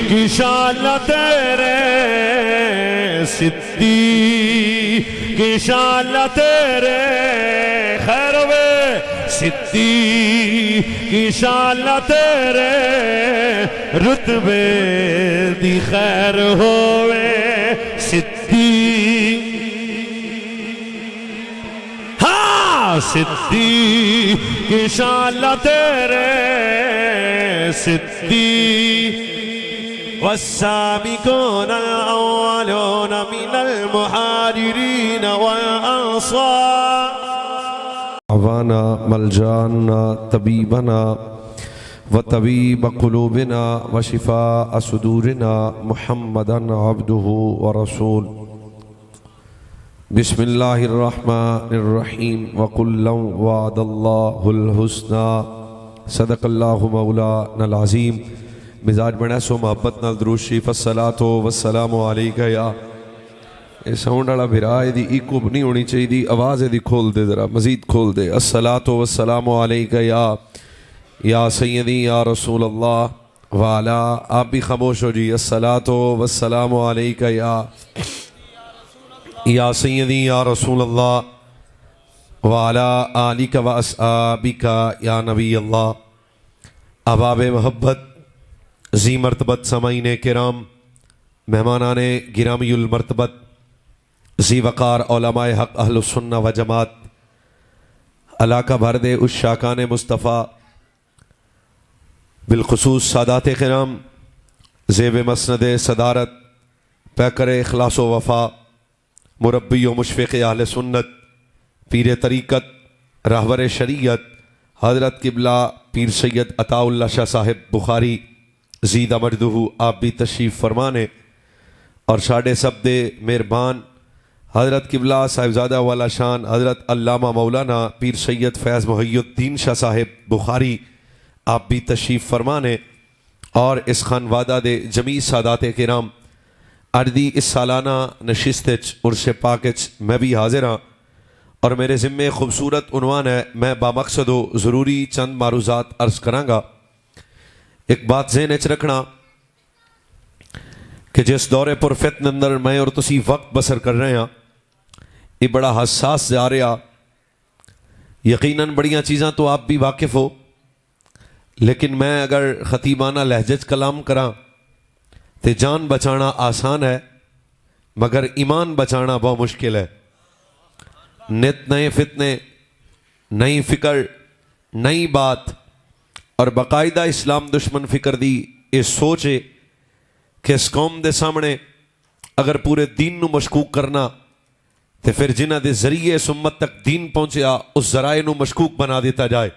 की शान तेरे, सिद्दीक की शान तेरे, खैर वे सिद्दीक की शान तेरे, रुतबे दी खैर होवे सिद्दीक। हाँ सिद्दीक की शान तेरे, सिद्दीक। वस्साबिकून अल-अव्वलून मिनल मुहाजिरीन वल अंसार, अवाना मलजाना तबीबना व तबीब कुलूबिना व शिफा असुदूरिना मुहम्मदन अब्दुहु व रसूल। बिस्मिल्लाहिर्रहमानिर्रहीम व कुल्लम वअदल्लाहुल हुस्ना सदक़ल्लाहु मौलानल अज़ीम। मिजाज बना सो मोहब्बत नाल दुरूद शरीफ अस्सलातो वस्सलामु अलैका। या ये साउंड वाला भिरा इहदी इको नहीं होनी चाहिए, आवाज़ इहदी खोल दे, जरा मजीद खोल दे। अस्सलातो वस्सलामु अलैका या सय्यदी या रसूल अल्लाह वाला। आप भी खामोश हो जी। अस्सलातो वस्सलामु अलैका या सय्यदी या रसूल अल्लाह वाला आलिका व अस्हाबिका या नबी अल्लाह। अहबाब मोहब्बत, जी मरतबत समाईने किराम, मेहमानाने गिरामीउल मरतबत, जी वक़ार उलमाए हक़ अहलुस्सुन्ना व जमात, अलाका भर दे उस शाकान मुस्तफ़ा, बिलखुसूस सादात किराम, ज़ेब मसनद सदारत, पैकर इखलास व वफ़ा, मुरब्बी व मुशफ़िक़ अहले सुन्नत, पीर तरीक़त, रहबर शरीयत, हज़रत क़िबला पीर सैयद अताउल्लाह शाह साहिब बुखारी ज़ीदा मजदूहू, आप भी तशरीफ़ फरमाने। और साढ़े सब दे मेहरबान हज़रत क़िबला साहिबज़ादा वाला शान हज़रत अल्लामा मौलाना पीर सैयद फैज़ मुहियुद्दीन शाह साहिब बुखारी, आप भी तशरीफ़ फरमाने। और इस खानवादा दे जमी सादात किराम अज दी इस सालाना नशिस्त उर्स पाक मैं भी हाजिर हाँ। और मेरे ज़िम्मे खूबसूरत उन्वान है, मैं बामकसद ज़रूरी चंद मारूज़ात अर्ज़ करांगा। एक बात ज़हन च रखना कि जिस दौरे पुरफितन अंदर मैं और तुसी वक्त बसर कर रहे हैं, ये बड़ा हसास जा रहा। यकीनन बड़ियां चीज़ां तो आप भी वाकिफ़ हो, लेकिन मैं अगर ख़तीबाना लहजज कलाम करा तो जान बचाना आसान है, मगर ईमान बचाना बहुत मुश्किल है। नित नए फितने, नई फ़िक्र, नई बात और बाकायदा इस्लाम दुश्मन फ़िक्र दी ये सोच है कि इस कौम के सामने अगर पूरे दीन नू मशकूक करना तो फिर जिन्हां दे जरिए इस उम्मत तक दीन पहुँचा उस जराए नू मशकूक बना दिता जाए।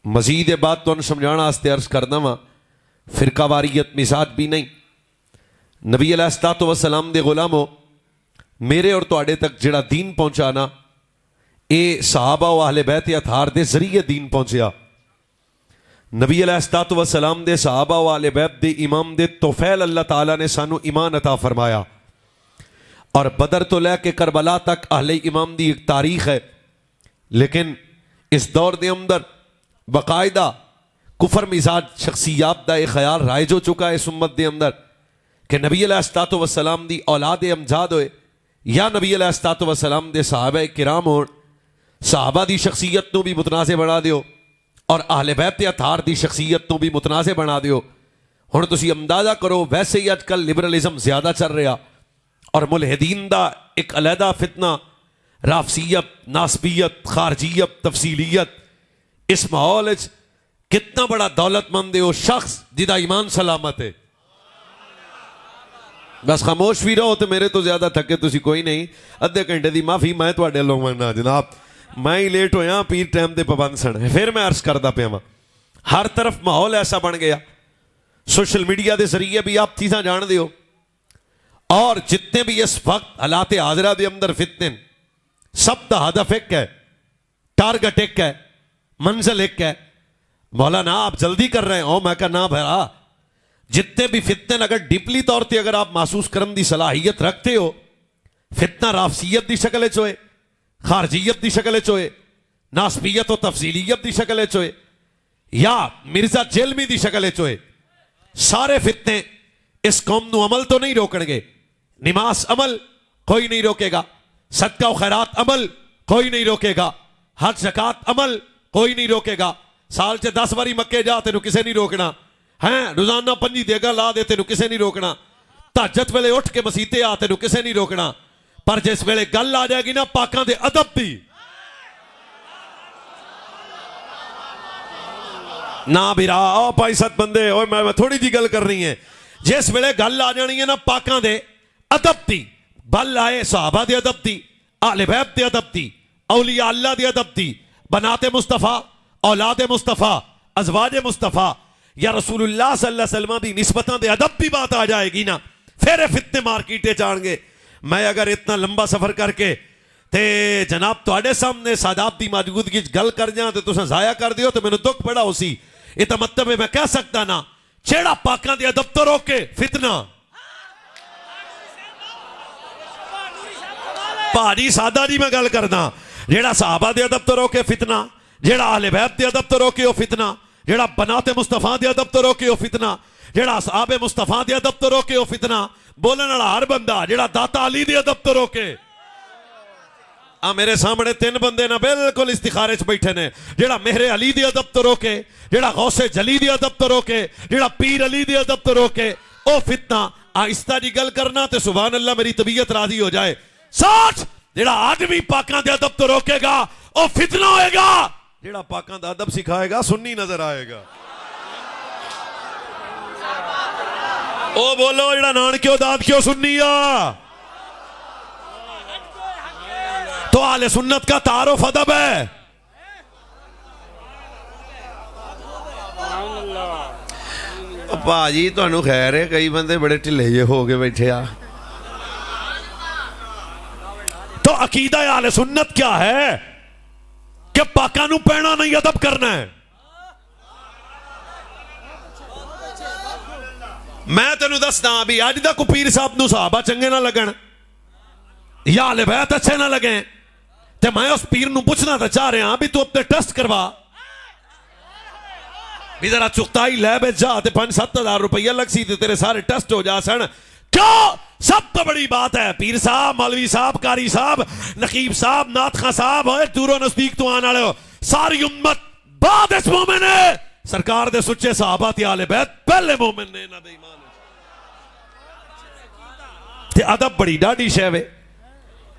मजीद ये बात तुहानू समझाना वास्ते अर्ज करदा वां, फ़िरकावारियत मिजाज भी नहीं। नबी अलैहिस्सलातु वस्सलाम दे गुलामो, मेरे और तुहाडे तक जिहड़ा दीन पहुँचाना ये सहाबा व अहले बैत अतहार दे जरिए दीन पहुँचा। नबी अलैहिस्सलातु वस्सलाम दे सहाबा व अहले बैत दे इमाम दे तोफैल अल्लाह ताला ने सानू ईमान अता फरमाया। और बदर तो लैके करबला तक अहले इमाम दी एक तारीख है, लेकिन इस दौर के अंदर बाकायदा कुफर मिजाज शख्सियात का एक ख्याल राइज हो चुका है इस उम्मत के अंदर कि नबी अलैहिस्सलातु वस्सलाम दी औलाद अमजाद होए या नबी अलैहिस्सलातु वस्सलाम दे सहाबा किराम हो, सहाबा दी शख्सियत नू भी मुतनाज़े बना दियो और अहले बैत अतहार दी शख्सियत नू भी मुतनाज़े बना दियो। हुण तुसीं अंदाज़ा करो, वैसे ही अजकल लिबरलिज़म ज़्यादा चल रहा और मुलहिदीन दा एक अलहदा फितना राफसियत, नासबियत, खारजियत, तफसीलियत, इस माहौल कितना बड़ा दौलतमंद है वो शख्स जिदा ईमान सलामत है। बस खामोश भी रहो तो मेरे तो ज्यादा थके तुसी कोई नहीं। अद्धे घंटे की माफी मैं तुहाडे लोग मंगना जनाब, मैं ही लेट होया, पीर टाइम के पाबंद सन। फिर मैं अर्ज करता पाया वां, हर तरफ माहौल ऐसा बन गया, सोशल मीडिया के जरिए भी आप चीज़ां जानते हो। और जितने भी इस वक्त हालात हाजरा के अंदर फितने, सब का हदफ एक है, टारगेट एक है, मंजिल एक है। मौलाना आप जल्दी कर रहे हो, मैं कहा ना भरा, जितने भी फितने अगर डीपली तौर पर अगर आप महसूस करने की सलाहियत रखते हो, फितना राफसियत की शक्ल होए, खारजियत की शक्ल होए, नासबियत और तफसीलियत की शक्ल होए, या मिर्जा जेलमी की शक्ल होए, सारे फितने इस कौम नू अमल तो नहीं रोकणगे। नमाज अमल कोई नहीं रोकेगा, सदका व खैरात अमल कोई नहीं रोकेगा, हज ज़कात अमल कोई नहीं रोकेगा। साल च 10 बारी मक्के जा तेन किसे नहीं रोकना है, रोजाना 5 देगा ला दे तेन किसे नहीं रोकना, तहज्जुद वेले उठ के मसीते आ तेन किसे नहीं रोकना। पर जिस वेले गल आ जाएगी ना पाकां दे अदब दी, ना बिरा ओ भाई सत बंदे ओए मैं थोड़ी जी गल कर रही है, जिस वेले गल आ जानी है ना पाकां दे अदब दी, बल आए सहाबा दे अदब दी, आले बैत दे अदब दी, औलिया अल्लाह दे अदब दी, बनाते मुस्तफ़ा, औलादे मुस्तफ़ा, अज़वाजे मुस्तफ़ा या रसूलुल्लाह सल्लल्लाहु अलैहि वसल्लम दी निस्बतां दे अदब दी बात आ जाएगी ना, फिर फितने मार्केटे जाएंगे। मैं अगर इतना लंबा सफर करके ते जनाब तुहाडे सामने सादात दी मौजूदगी गल कर जा तो तुसां जाया कर दियो तो मैनूं दुख बड़ा होसी। ये तो मतलब है मैं कह सकता ना जेड़ा पाकां दे अदब तो रोके फितना, भाजी सादा जी मैं गल करना, जेड़ा सहाबा दे अदब तो रोके फितना, जेड़ा अहले बैत दे अदब तो रोके वो फितना, जेड़ा बनाते मुस्तफा दे अदब तो रोके वो फितना, जेड़ा असहाबे मुस्तफा दे अदब तो रोके वो फितना। बोलने वाला हर बंदा जेड़ा दाता अली दे अदब तो रोके। आ मेरे सामने 3 बंदे ना बिल्कुल इस्तिखारे च बैठे ने, जेड़ा मेहरे अली दे अदब तो रोके, जेड़ा गौसे जली दे अदब तो रोके, जेड़ा पीर अली दे अदब तो रोके ओ फितना। आहिस्ता जी गल करना ते सुभान अल्लाह मेरी तबीयत राजी हो जाए। सोच जेड़ा आदमी पाकां दे अदब तो रोकेगा ओ फितना होएगा, जेड़ा पाकां दा अदब सिखाएगा सुन्नी नजर आएगा। ओ बोलो जेड़ा नानकियों दादकियों सुन्नी आ तो आले सुन्नत का तारुफ अदब है। भाजी तुहानू खैर है, कई बंदे बड़े ढिले जे हो के बैठे आ। तो अकीदा आले सुन्नत क्या है कि पाका नू पैना नहीं अदब करना है। मैं तेनू दसदा भी अज तक पीर साहब नू सहाबा चंगे ना लगन या अहले बैत अच्छे ना लगे ते मैं उस पीर नू पूछना तो चाह रहा भी तू अपने टेस्ट करवा भी जरा चुगताई लैब जा ते 5-7 हज़ार रुपया लग सी ते तेरे सारे टेस्ट हो जा सन। क्यों? सब तो बड़ी बात है पीर साहब, मौलवी साहब, कारी साहब, नकीब साहब, नाथ खां साहब और दूरों नजदीक तो आने वाले सारी उम्मत बाद इस मोमिन है। सरकार दे सुच्चे सहाबा ते आले बैत पहले मोमिन ने ना बेईमान ते अदब बड़ी डाढ़ी शै वे।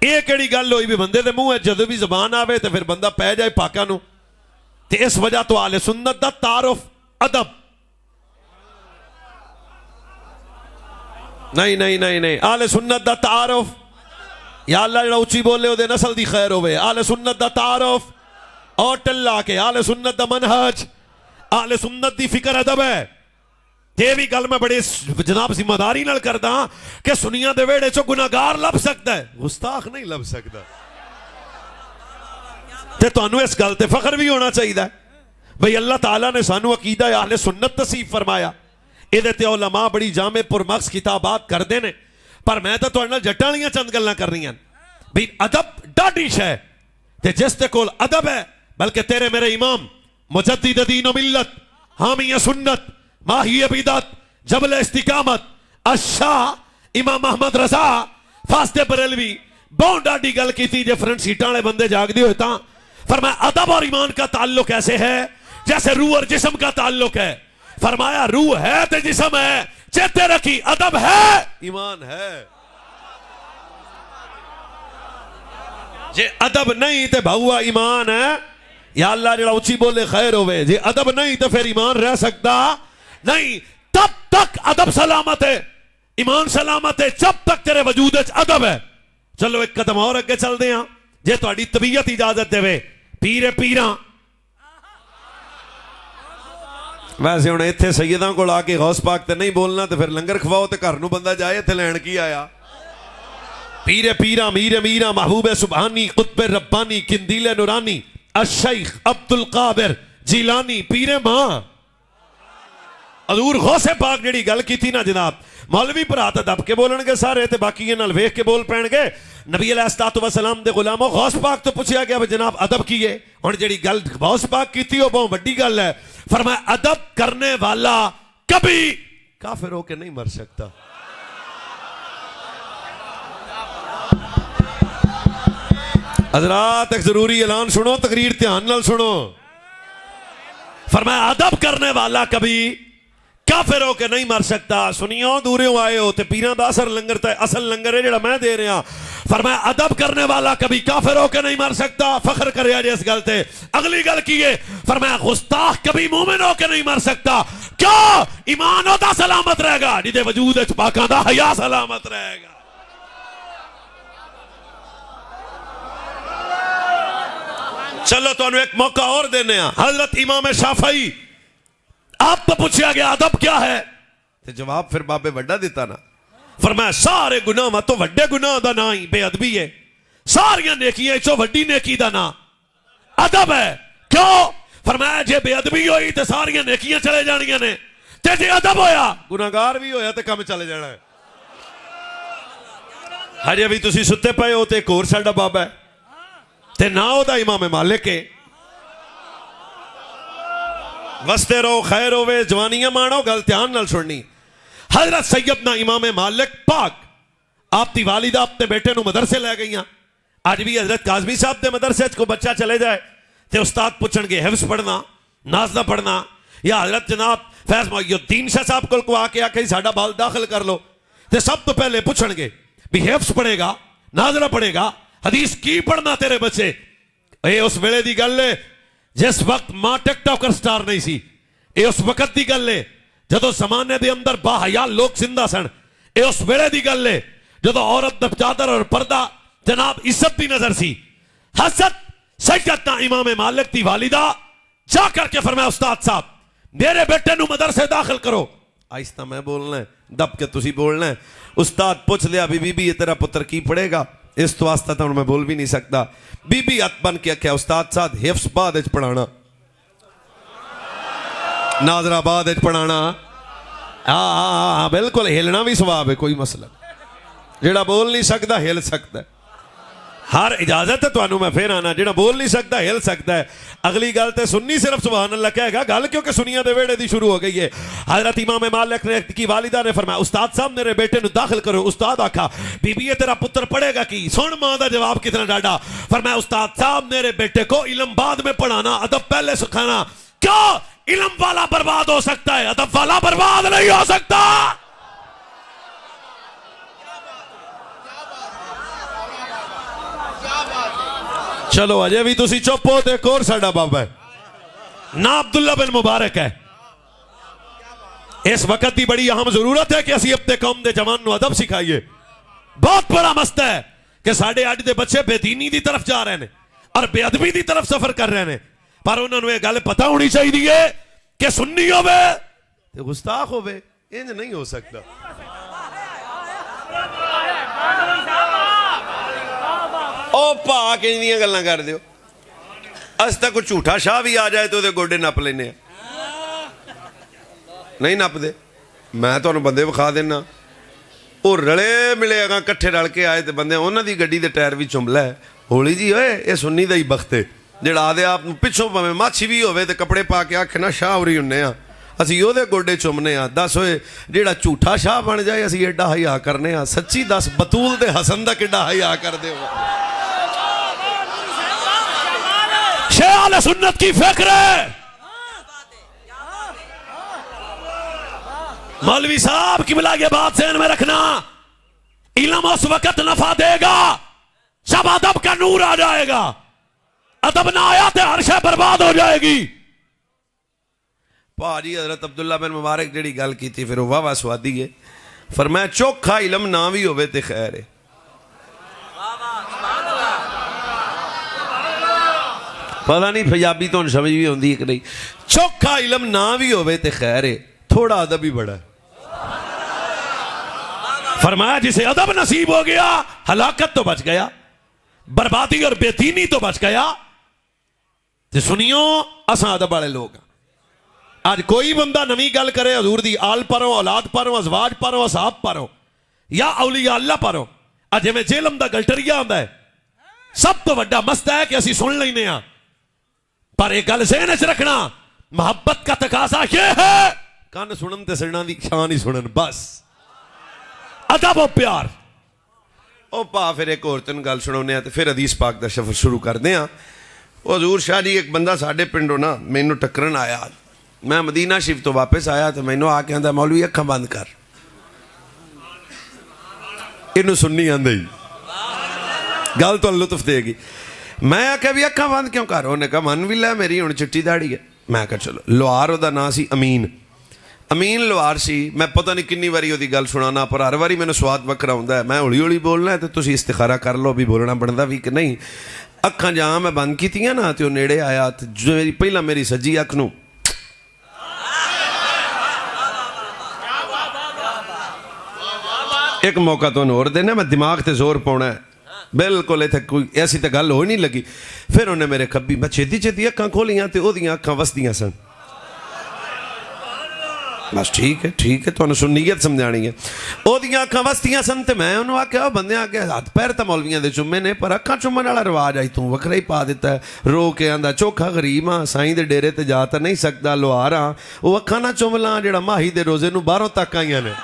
ये केड़ी गल होई भी बंदे दे मुंह जदों भी जबान आवे ते फिर बंदा पै जाए पाका नू ते इस वजह तो आले सुन्नत दा तारुफ अदब नहीं नहीं नहीं नहीं आले सुन्नत दा तारुफ या अल्लाह जेड़ा उच्ची बोले ओदे नस्ल दी खैर होवे। आले सुन्नत दा तारुफ और टल्ला के आले सुन्नत दा मनहज, आले सुन्नत दी फिक्र अदब है। ये भी गल मैं बड़े जनाब जिम्मेदारी नाल करदा कि सुनिया दे वेड़े चो गुनाहगार लभ सकता है, गुस्ताख नहीं लभ सकता। ते तुहानू इस गल ते फख्र भी होना चाहिए भाई अल्लाह ताला ने सानू अकीदा अहले सुन्नत नसीब फरमाया। इहदे ते उलमा बड़ी जामे पुरमक्स किताबात करदे ने, पर मैं तो तुहाडे नाल जट्टां वालियां चंद गल्लां कर रही भी अदब डाढ़ी शै ते जिस दे कोल अदब है, बल्कि तेरे मेरे इमाम मुजद्दिद दीन व मिल्लत, हामी सुन्नत, माही बिदअत, जबल इस्तिकामत, अशाह इमाम अहमद रजा फास्ते बरेलवी बहुत डाढ़ी गल की थी। जे फ्रंट सीटां वाले बंदे जागदे होए तां फरमाया अदब और ईमान का ताल्लुक ऐसे है जैसे रूह और जिस्म का ताल्लुक है। फरमाया रूह है तो जिस्म है, चेते रखी अदब है ईमान है। जे अदब नहीं तो भाऊआ ईमान है। या अल्लाह जेड़ा उच्ची बोले खैर होवे, जे अदब नहीं तो फिर ईमान रह सकता नहीं। तब तक अदब सलामत है, ईमान सलामत है जब तक तेरे वजूद अदब है। चलो एक कदम और अगे चलते हैं जे तुहाडी तबीयत इजाजत देवे। पीरे पीरा वैसे हुण इत्थे सैयदां कोल आके गौस पाक ते नहीं बोलना तो फिर लंगर खवाओ तो घर नूं बंदा जाए इत्थे लैण की आया। पीरे पीरा मीरे मीरा महबूब सुबहानी कुतुब रब्बानी किंदीले नूरानी अशैख अब्दुल कादिर जिलानी पीरे मां हजूर गौसे पाक जेड़ी गल की थी ना जनाब, मौलवी भरा तो दब के बोलणगे सारे ते बाकी ये नाल वेख के बोल पैणगे। नबी अलैहिस्सलातु वस्सलाम दे गुलामों गौस पाक तो पूछया गया जनाब अदब कीए। हुण जेड़ी गल गौस पाक की थी वो बहुत वड्डी गल है। फरमाया अदब करने वाला कभी काफिर होकर नहीं मर सकता। हजरात एक जरूरी ऐलान सुनो, तकरीर ध्यान नाल सुनो। फरमाया अदब करने वाला कभी काफिर होकर नहीं मर सकता। सुनियो दूरों आए हो ते पीरां दा असर लंगर ते असल लंगर है जेड़ा मैं दे रहा। फरमाया अदब करने वाला कभी काफिर होकर नहीं मर सकता। फख्र करे आज इस गल ते। अगली गल की है, फरमाया गुस्ताख कभी मोमिन होकर नहीं मर सकता। क्यों? ईमान ओदा सलामत रहेगा जिहदे वजूद विच पाकां दा हया सलामत रहेगा। चलो तुहानू एक मौका और देने। हजरत इमाम शाफई आप तो पूछा गया अदब क्या है, तो जवाब फिर बाबे वड्डा दिता ना। फरमाया सारे गुनाह तो वड्डे गुनाह दा ना ही बेअदबी है, सारियां नेकियां चो वड्डी नेकी दा ना अदब है। क्यों? फरमाया जे बेअदबी हुई तो सारियां नेकियां चले जानियां ने, ते जे अदब होया गुनाहगार भी होया तो कम चले जाना है। हजे भी तुसी सुते पे हो ते एक होर साडा बाबा है ते ना ओदा इमाम मालिक है। वसते रहो, खैर होवे, जवानियां माणो। गल ध्यान नाल सुननी। हजरत सैयदना इमाम मालिक पाक आप दी वालिदा अपने बेटे नु मदरसे ले गई। अज भी हजरत काजमी साहब के मदरसे को बच्चा चले जाए तो उस्ताद पूछणगे हिफ्ज पढ़ना, नाज़ना पढ़ना, या हजरत जनाब फैज मोइनुद्दीन शाह साहब को आके आखे साडा बाल दाखिल कर लो, तो सब तो पहले पूछणगे भी हिफ्ज पढ़ेगा, नाज़ना पढ़ेगा, हदीस की पढ़ना तेरे बच्चे। ये उस वेले दी गल है जिस वक्त मां टिकटॉकर स्टार नहीं सी। ये उस वक्त की गल है जदों जमाने दे अंदर बाहया लोग जिंदा सन। ये उस वेले की गल है जदों औरत दा चादर और पर्दा जनाब इज्जत की नजर सी। हजरत सैयदना इमाम मालिक दी वालिदा जा करके फरमाया उस्ताद साहब मेरे बेटे नु मदरसे दाखिल करो। आहिस्ता मैं बोलना है, दब के तुसी बोलना है। उस्ताद पूछ लिया बीबी ये तेरा पुत्र की पढ़ेगा? इस तो वास्ता तो मैं बोल भी नहीं सकता। बीबी हथ बन के आख्या उस्ताद साहब हिफ्स बाद पढ़ाना, नाजरा बाद पढ़ाना। हाँ बिल्कुल, हिलना भी स्वभाव है, कोई मसला जेड़ा बोल नहीं सकता हिल सकता है। हर इजाजत है तुहानू। मैं फिर आना जेड़ा बोल नहीं सकता हिल सकता है। अगली गल तो सुन्नी सिर्फ सुभान अल्लाह कहेगा, गल क्योंकि सुनिया दे वेड़े दी शुरू हो गई है। हजरत इमाम मालिक ने की वालिदा ने फरमाया उस्ताद साहब मेरे बेटे नु दाखिल करो। उस्ताद आखा बीबी ये तेरा पुत्र पढ़ेगा की? सुन मां दा जवाब कितना डाडा। फरमाया उस्ताद साहब मेरे बेटे को इल्म बाद में पढ़ाना, अदब पहले सिखाना। क्यों? इल्म वाला बर्बाद हो सकता है, अदब वाला बर्बाद नहीं हो सकता। चलो अजय भी तुसी चुप हो। तो एक और साडा बाबा है ना अब्दुल्ला बिन मुबारक है। इस वक्त की बड़ी अहम जरूरत है कि असी अपने कौम के जवान को अदब सिखाइए। बहुत बड़ा मसला है कि साडे अज दे बच्चे बेदीनी की तरफ जा रहे हैं और बेअदबी की तरफ सफर कर रहे हैं। पर उन्होंने यह गल पता होनी चाहिए कि सुन्नी होवे ते गुस्ताख होवे, इंज नहीं हो सकता। ओ भा किंदियां गल्लां कर दियो। अस तक कोई झूठा शाह भी आ जाए तो उहदे गोडे नप लेने, नहीं नपदे। मैं तुहानू बंदे विखा देना, वो रले मिले अगर कट्ठे रल के आए तो बंदे उन्हां दी गड्डी दे टायर भी चुम लै। होली जी ओए ये सुन्नी दा ही बख्त है जिहड़ा आदे आप पिछों भावें माछी भी होवे ते कपड़े पा के आखे ना शाह उरी हुन्ने आ, असी ओहदे गोडे चुमने आ। दस होए जिहड़ा झूठा शाह बन जाए असी एडा हया करने आ। सच्ची दस बतूल ते हसन दा किड्डा हया करदे हो। शेख आले सुन्नत की फिक्र है। मौलवी साहब की मिला के बात ज़हन में रखना, इल्म उस वक्त नफा देगा जब अदब का नूर आ जाएगा। अदब ना आया तो हर शय बर्बाद हो जाएगी। भाजी हजरत अब्दुल्ला बिन मुबारक जेड़ी गल की थी फिर वो वाह स्वादी है। फरमाया चोखा इल्म ना भी होवे ते खैर है। पता नहीं पंजाबी तो समझ भी आती है कि नहीं। चोखा इल्म ना भी होवे ते खैर है, थोड़ा अदब भी बड़ा है। फरमाया जिसे अदब नसीब हो गया हलाकत तो बच गया, बर्बादी और बेदीनी तो बच गया। तो सुनियो असा अदब वाले लोग आज कोई बंदा नवी गल करे हजूर दी आल पर हो, औलाद पर हो, अजवाज पर हो, असहाब पर हो या औलिया अल्लाह पर हो। अज जिवें जेलम दा गलटरिया आंदा है, सब तो वड्डा मसला है कि असी सुन लेने आ। पर एक गल ज़हन च रखना, मोहब्बत का तकाजा यह है कान सुनन ते सजना दी शान ही सुनन बस अदब और प्यार। ओ पा फिर एक होर तेन गल सुनाने ते फिर हदीस पाक दा सफर शुरू करते हैं। वो हजूर शाह जी एक बंदा साढ़े पिंडों ना मैनू टक्करन आया। मैं मदीना शरीफ तो वापस आया तो मैनू आके आंदा मौलवी अखां बंद कर, इनू सुननी आंदी गल तो लुत्फ देगी। मैं आख्या भी अखां बंद क्यों कर? उन्हें कहा मन भी लै मेरी हुण चिट्टी दाड़ी है। मैं कहा चलो। लोहार उहदा नाम सी अमीन, अमीन लोहार सी। मैं पता नहीं कितनी बारी उहदी गल सुनाना पर हर बारी मैनू स्वाद वखरा आउंदा है। मैं हौली हौली बोलना है तो तुसीं इस्तिखारा कर लो भी बोलना बनता भी कि नहीं। अखां जां मैं बंद कीतियां ना तो नेड़े आया तो मेरी पहला मेरी सज्जी अख नूं एक मौका तो होर देना, मैं दिमाग ते जोर पाउणा है बिल्कुल। इत्थे कोई ऐसी तो गल हो नहीं लगी। फिर उन्हें मेरे खब्बी मैं छेती छेती अखां खोलियां तो ओहदियां अखां वसदियां सन। बस ठीक है तुहानूं सुन्नीयत समझानी है। ओहदियां अखां वसदियां सन ते मैं उन्होंने आख्या बंदे आगे हथ पैर तो मौलवियां दे चुम्मे ने पर अखां चुम्मन वाला रिवाज आई तूं वखरा ही पा दिता है। रो के आंदा चोखा गरीब हाँ साईं दे डेरे ते जा तो नहीं सकदा, लोहार हाँ वो अखां ना चुम ला जेड़ा माही दे रोजे नूं बाहरों तक आईयां ने।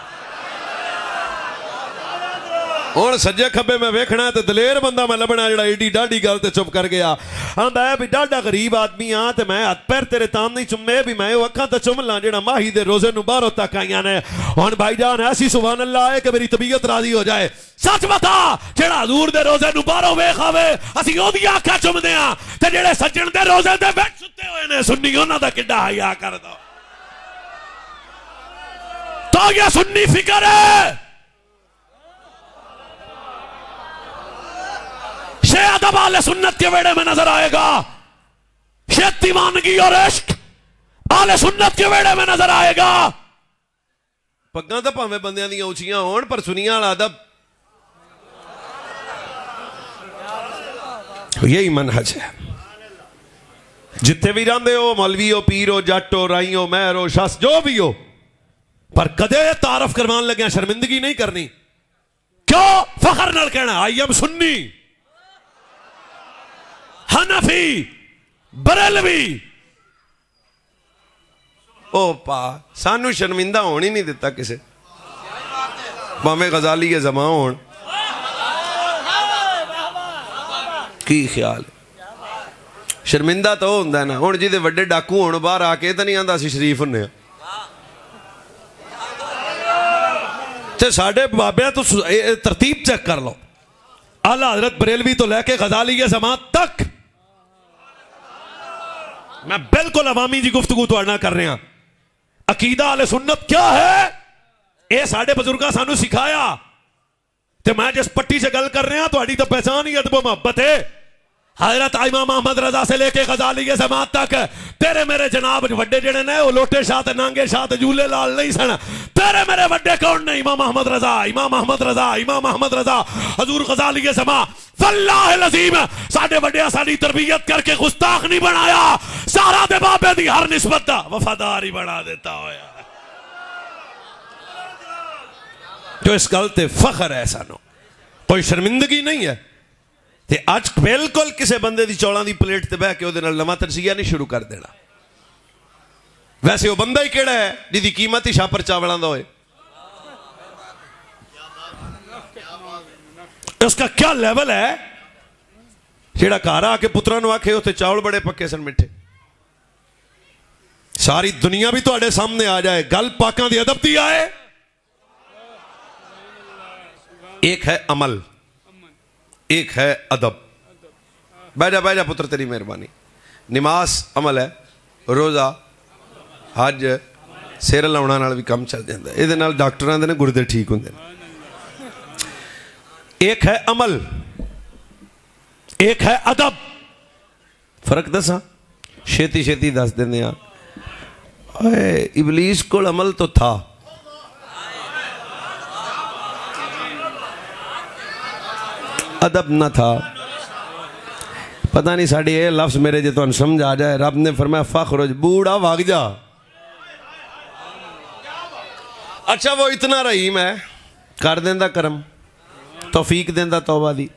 हुण सज्जे खब्बे मैं वेखना तो दलेर बंदा मैं लभना जेड़ा एडी डाढ़ी गल ते चुप कर गया। आंदा है भी डाढ़ा गरीब आदमी हाँ तो मैं हथ पैर तेरे ताम नहीं चुम्मे भी मैं वो अखां ते चुम ला जेड़ा माही दे रोजे नूं बाहरों तक आईयां ने। हुण भाईजान ऐसी सुभान अल्लाह है कि मेरी तबीयत राजी हो जाए। सच बता जेड़ा हजूर दे रोजे नूं बाहरों वेख आवे असीं ओहदियां अखां चुमदे हां ते जेड़े सज्जण दे रोजे ते बैठ सुत्ते होए ने सुन्नी उन्हां दा किड्डा हया कर दो। तो ये सुन्नी फिक्र है। शे अदब आले सुन्नत के वेड़े में नजर आएगा, शे दीवानगी और इश्क आले सुन्नत के वेड़े में नजर आएगा। पग्गां तो भावें बंदियां दी ऊंचियां होण पर सुनिया वाला अदब यही मनहज है। जिथे भी रहंदे हो मौलवी हो पीर हो जट हो राई हो महर हो शस जो भी हो पर कदे तारफ करवान लगे शर्मिंदगी नहीं करनी। क्यों? फखर नाल कहना आई एम सुन्नी हनफी बरेलवी। ओ पा सानू शर्मिंदा होने ही नहीं दिता किसे, भावें गजाली के जमा होण। की ख्याल शर्मिंदा तो हुंदा ना। हुण जिहदे वड्डे डाकू होण बाहर आके तो नहीं आंदा असीं शरीफ हुन्ने ते साडे बाबियां तो तरतीब चेक कर लो। आला हजरत बरेलवी तो लैके गजाली के जमात तक मैं बिल्कुल अवामी जी गुफ्तगू तुहाडे नाल कर रहा। अकीदा आले सुन्नत क्या है ये साडे बुजुर्गां सानू सिखाया ते मैं जिस पट्टी से गल कर रहा तुहाडी तो पहचान ही अदब मोहब्बत है। हजरत इमाम अहमद रजा से लेके गजाली के जमात तक तेरे मेरे जनाब वड्डे जेड़े ने वो लोटे शाह ते नांगे शाह ते झूले लाल नहीं सन। तेरे मेरे वड्डे कौन ने? इमाम अहमद रजा, इमाम अहमद रजा, इमाम अहमद रजा हजूर गजाली के जमा। वल्लाह लजीम साडे वड्डे साडी तरबियत करके गुस्ताख नहीं बनाया, सारा दे बाबे दी हर निस्बत दा वफादार ही बना देता होया। जो इस गल ते फखर है सानू, कोई शर्मिंदगी नहीं है। ते अज बिल्कुल किसी बंदे दी चौलां दी प्लेट ते बह के उहदे नाल नवां तरसीया नहीं शुरू कर देना। वैसे वो बंदा ही केड़ा है जिहदी कीमत ही छापर चावलां दा होए? उसका क्या लेवल है जेड़ा घर आके पुत्रा नूं आखे उत्थे चावल बड़े पक्के सन मिठे। सारी दुनिया भी तुहाडे सामने आ जाए, गल पाकां दी अदब दी आए। एक है अमल, एक है अदब। बह जा पुत्र तेरी मेहरबानी। नमाज अमल है, रोज़ा हज सिर लाउणा नाल भी काम चल जाता है। इहदे नाल डॉक्टरां दे ने गुर्दे ठीक हुंदे ने। एक है अमल, एक है अदब। फर्क दसा छेती छेती दस देंदे आ। इबलीस कोल अमल तो था, अदब न था। पता नहीं साड़ी ये लफ्ज मेरे जो तुम समझ आ जाए। रब ने फरमाया फखरुज बूढ़ा भाग जा। अच्छा वो इतना रहीम है, कर देंदा करम, तौफीक देंदा तौबा दी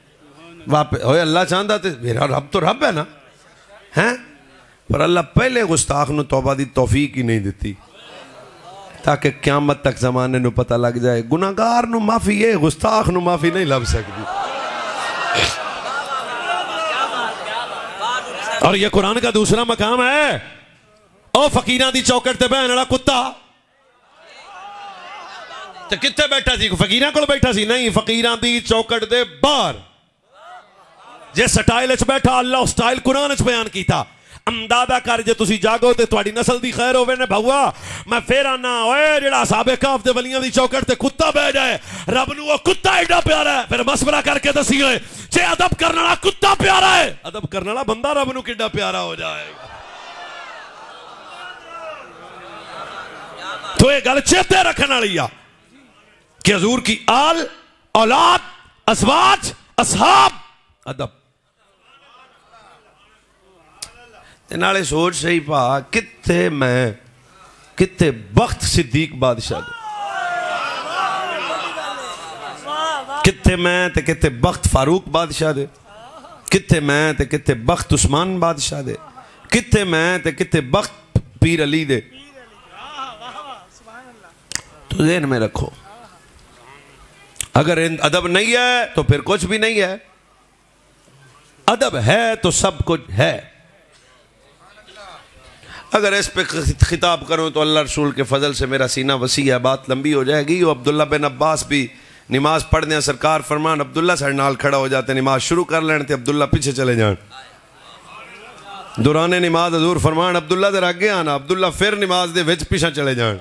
वापस होए। अल्लाह चाहता तो मेरा रब तो रब है ना, हैं? पर अल्लाह पहले गुस्ताख नूं तौबा दी तौफीक ही नहीं दी। ताकि क्यामत तक जमाने नू पता लग जाए गुनाहगार नू माफी है, गुस्ताख नू माफी नहीं लभ सकती। और ये कुरान का दूसरा मकाम है। ओ फकीरां दी चौकट ते बहन वाला कुत्ता ते कित्थे बैठा सी? फकीरां कोल बैठा सी? नहीं, फकीरां दी चौकट दे बाहर जे स्टाइल च बैठा, अल्लाह स्टाइल कुरान च बयान कीता। अंदाजा कर जे तुसी जागो ते तुहाडी नस्ल दी खैर होवे ने भाऊआ। मैं फिर आना ओए जेड़ा साहबे काफ दे वलियां दी चौकट ते कुत्ता बह जाए, रब नू वो कुत्ता एडा प्यारा है। फिर मशवरा करके दसिए जे अदब करने वाला कुत्ता प्यारा है, अदब करने वाला बंदा रब नू किड्डा प्यारा हो जाएगा। तो ये गल चेते रखने वाली आ कि हजूर की आल, औलाद, असवाज, असहाब, अदब। नाले सोच सही भा, कित्थे मैं कित्थे बख्त सिद्दीक बादशाह दे, कित्थे मैं ते कित्थे बख्त फारूक बादशाह दे, कित्थे मैं ते कित्थे बख्त उस्मान बादशाह दे, कित्थे मैं ते कित्थे बख्त पीर अली दे। तो ज़हन में रखो, अगर अदब नहीं है तो फिर कुछ भी नहीं है, अदब है तो सब कुछ है। अगर इस पे खिताब करूं तो अल्लाह रसूल के फजल से मेरा सीना वसी है, बात लंबी हो जाएगी। वो अब्दुल्ला बिन अब्बास भी नमाज पढ़ने सरकार फरमान अब्दुल्ला साढ़े नाल खड़ा हो जाते, नमाज शुरू कर लेने ते अब्दुल्ला पीछे चले जान। दौरान नमाज हजूर फरमान अब्दुल्ला जरा अगे आना, अब्दुल्ला फिर नमाज दे विच पीछे चले जान।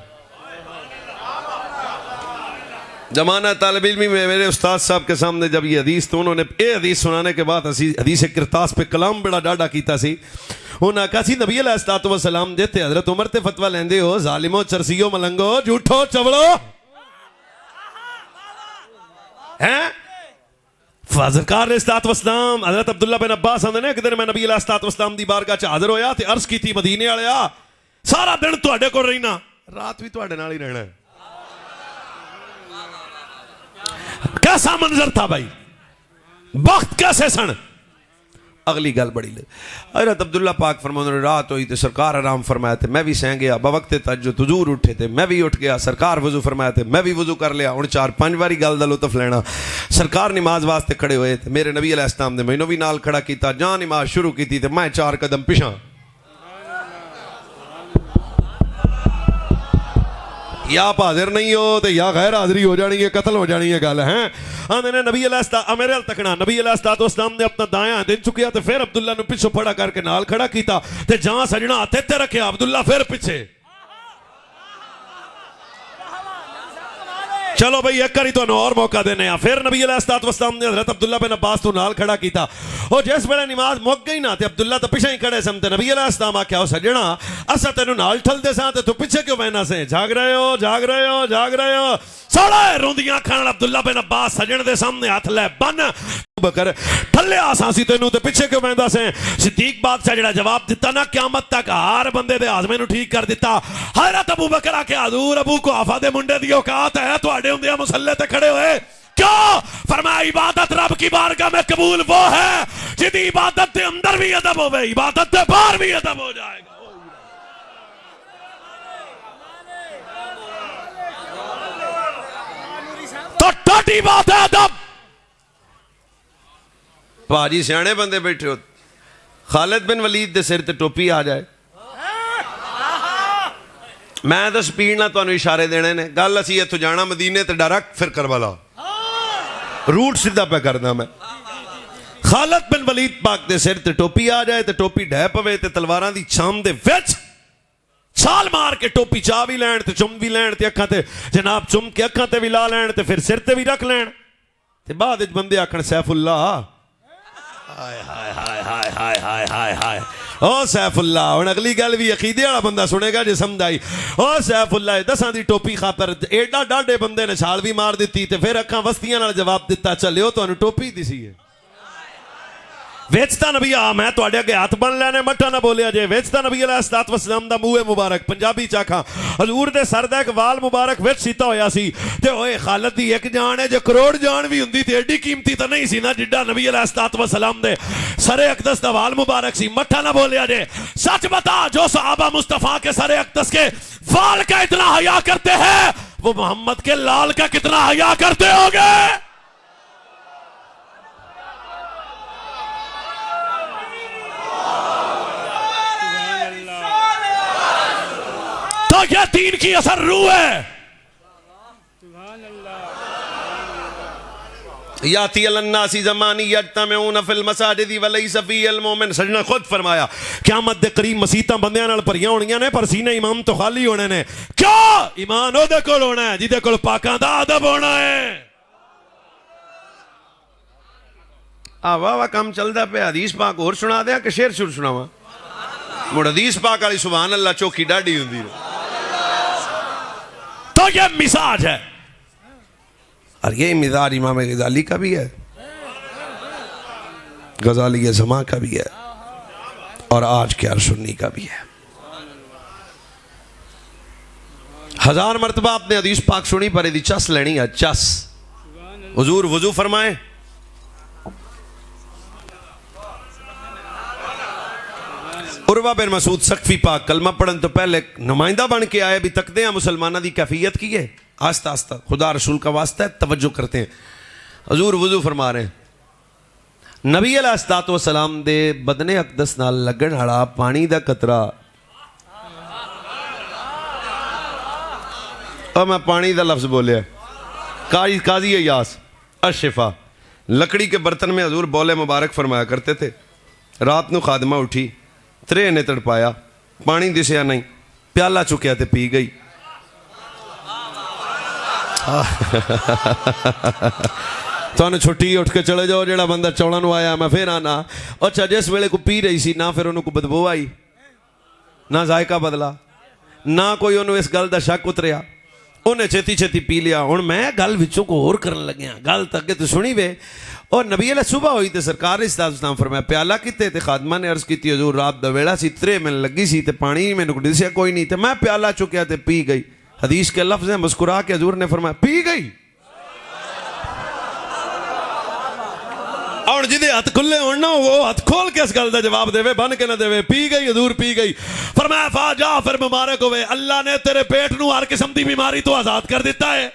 जमाना तालिब इल्मी में मेरे उस्ताद साहब के सामने जब ये हदीस, तो उन्होंने ये हदीस सुनाने के बाद हदीस किरतास पे कलाम बड़ा डाढ़ा कीता सी। उन्हें आखा सी नबी अलैहिस्सलातु वस्सलाम जिथे हजरत उमर ते फतवा लेंदे हो, जालिमो, चरसियो, मलंगो, झूठो, चवड़ो हैं। सरकार अलैहिस्सलातु वस्सलाम हजरत अब्दुल्ला बिन अब्बास आंदे ने, एक दिन मैं नबी अलैहिस्सलातु वस्सलाम दी बारगाह च हाजिर होया ते अर्ज कीती मदीने वालिया सारा दिन तुहाडे कोल रहना, रात भी तुहाडे नाल ही रहना है। कैसा मंजर था भाई, वक्त कैसे सन। अगली गल बड़ी ले, हज़रत अब्दुल्ला पाक फरमाते रात हुई तो सरकार आराम फरमाया थे, मैं भी सह गया। बवक्ते तहज्जुद हुजूर उठे थे, मैं भी उठ गया। सरकार वजू फरमाया थे, मैं भी वजू कर लिया। हुण 4-5 बारी गल दा लुत्फ लेना। सरकार नमाज वास्ते खड़े होए थे, मेरे नबी अलैहिस्सलाम ने मैनू भी नाल खड़ा किया। जां नमाज शुरू की तो मैं 4 कदम पिछा, या आप हाजिर नहीं हो तो या गैर हाजिरी हो जानी है, कत्ल हो जानी है गल है। आंदे ने नबी अलैहिस्सलाम मेरे हल तकना, नबी अलैहिस्सलाम ने अपना दायां दिन चुकिया तो फिर अब्दुल्ला ने पिछो फड़ा करके नाल खड़ा किया ते जहां सजना हाथ ते रखिया, अब्दुल्ला फिर पीछे। चलो भाई एक बारी तुहानू और मौका देने आ। फिर नबी अलैहिस्सलाम ने हजरत अब्दुल्ला बिन अब्बास तो नाल खड़ा किया। और जिस वेले नमाज मुक गई ना ते अब्दुल्ला तो पिछे ही खड़े सन ते नबी अलैहिस्सलाम आख्या, ओ सजना असा तेनू नाल ठलदे सा ते तू पिछे क्यों बहना से? जाग रहे हो, जाग रहे हो, जाग रहे हो। सोड़ा रोंदियां खान अब्दुल्ला बिन अब्बास सजन दे सामने हाथ लै बन बकर ठल्ले आसासी तेनू ते पिछे क्यों बहदा से? सिद्दीक बादशाह जेड़ा जवाब दिता ना, क़यामत तक हर बंदे दे हाजमे नू ठीक कर दिता। हज़रत अबू बकर आख्या, हजूर अबू कुहाफा दे मुंडे दी औकात है तुहाडे हुंदियां मुसल्ले ते खड़े होए क्यों? फरमाया इबादत रब की बारगाह में कबूल वो है जिहदी इबादत दे अंदर भी अदब होवे, इबादत दे बाहर भी अदब हो जाएगा। तो टोटी बात है अदब। भाजी सियाने बंदे बैठे हो, खालिद बिन वलीद दे सिर ते टोपी आ जाए, मैं तो स्पीड ना तुहानू इशारे देने ने। गल असी इत्थों जाना मदीने ते डायरेक्ट फिर करबला, रूट सीधा पे करना मैं। खालिद बिन वलीद पाक दे सिर ते टोपी आ जाए ते टोपी ढह पवे ते तलवारां दी छाम दे विच छाल मार के टोपी चा भी लैन ते चुम भी लैन ते अखां ते जनाब चुम के अखां ते भी ला लैन ते फिर सिर ते भी रख लैन ते बाद विच बंदे आखण सैफुल्ला, हाय हाय हाय हाय हाय हाय हाय हाय ओ सैफुल्ला। हुण अगली गल भी अकीदे वाला बंदा सुनेगा जे समझ आई। ओ सैफुल्ला 10 दी टोपी खातर एडा डाढे बंदे ने छाल भी मार दी ते फिर अखां वस्तियां नाल जवाब दिता, चलियो तुहानू टोपी दिसी है। विच तां नबी आ मैं तुहाडे अगे हथ बन लैने मट्ठा ना बोलिया जे विच तां नबी अलैहिस्सलातु वस्सलाम दा मूँह मुबारक पंजाबी च आखां हजूर दे सर दा एक वाल मुबारक विच सीता होया सी ते ओए खालिद दी एक जान है जे करोड़ जान भी हुंदी ते एडी कीमती तां नहीं सी ना जिड्डा नबी अलैहिस्सलातु वस्सलाम दे सरे अक़दस दा वाल मुबारक सी मट्ठा ना बोलिया जे सच बता जो सहाबा मुस्तफ़ा के सरे अक़दस के वाल का इतना हया करते हैं वो मोहम्मद के लाल का कितना हया करते होंगे। तो यह दीन की असर रूह है। याती अलन्नासी ज़मानी यज्तमिऊन फिल मसाजिदी वलैसा फ़ीहिल मोमिन। सजना खुद फरमाया क़यामत दे करीब मसीतां बंदियां नाल भरियां होणियां ने पर सीने इमाम तो खाली होने ने। क्यों? ईमान ओहदे कोल होना है जिहदे कोल पाकां दा अदब होना है। वाह वाह काम चलदा पे हदीस पाक होर सुना दें कि शेर शुरू सुनावा? मुड़ हदीस पाक वाली सुभान अल्लाह चौकी डाढ़ी हुंदी है। तो ये मिजाज है और ये मिजाज इमाम गजाली का भी है, गजाली ज़मा का भी है और आज के सुन्नी का भी है। 1000 मरतबा आपने हदीस पाक सुनी पर यदि चस लेनी है चस। हुजूर वजू फरमाए उर्वा बिन मसूद सकफी पाक कलमा पढ़न तो पहले नुमाइंदा बन के आए भी तकते हैं मुसलमानों की कैफियत की है। आस्ता आस्ता खुदा रसूल का वास्ता है तवज्जो करते हैं। हजूर वजू फरमा रहे हैं नबी अलैहिस्सलातु वस्सलाम दे बदने अकदस नाल लगन वाला पानी दा कतरा और मैं पानी दा लफ्ज बोलिया काजी अयास अशिफा लकड़ी के बर्तन में हजूर बौले मुबारक फरमाया करते थे। रात को खादमा उठी त्रे ने तड़पाया पानी दिसिया नहीं प्याला चुकया ते पी गई। तुहानू छुट्टी उठ के चले जाओ जेड़ा बंदा चौलों आया मैं फिर आना। अच्छा जिस वेले को पी रही सी ना फिर उन्होंने को बदबू आई ना जायका बदला ना कोई उन्होंने इस गल का शक उतरिया उन्हें छेती छेती पी लिया। हुण मैं गल विचों को होर करन लग्या गल तो अगे तो सुनी वे। और नबी अल्लाह सुबह हुई तो सरकार ने इस्लाम फरमाया प्याला किते ते खादमा ने अर्ज की हजूर रात दा वेला सी त्रे मैन लगी सी ते पानी मैंने दिसिया कोई नहीं ते मैं प्याला चुकया ते पी गई। हदीस के लफ्ज़ हैं मुस्कुरा के हजूर ने फरमाया पी गई। और जिदे हथ खुले हो ना वो हथ खोल के इस गल का जवाब देवे बन के ना देवे। पी गई हजूर पी गई। फरमाया फा जा फिर मुबारक होवे अल्लाह ने तेरे पेट नू हर किस्म की बीमारी तो आजाद कर दिता है।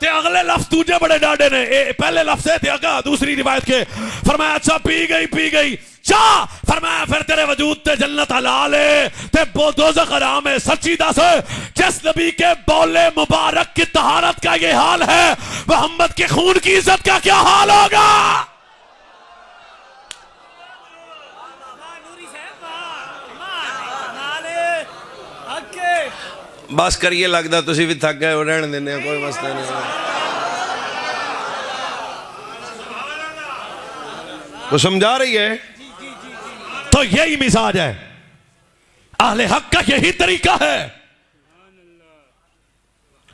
ते अगले लफ्ज दूजे बड़े डाडे ने पहले लफ्ज थे अगा दूसरी रिवायत के फरमाया अच्छा पी गई चा फरमाया फिर तेरे वजूद ते जन्नत हलाल है ते दोज़ख हराम है। सच्ची दस जिस नबी के बौले मुबारक की तहारत का ये हाल है मोहम्मद के खून की इज्जत का क्या हाल होगा। बस करिए लगता तुसी भी थक गए हो रहने देने कोई मसला नहीं। वो समझा रही है तो यही मिजाज है अहले हक का यही तरीका है।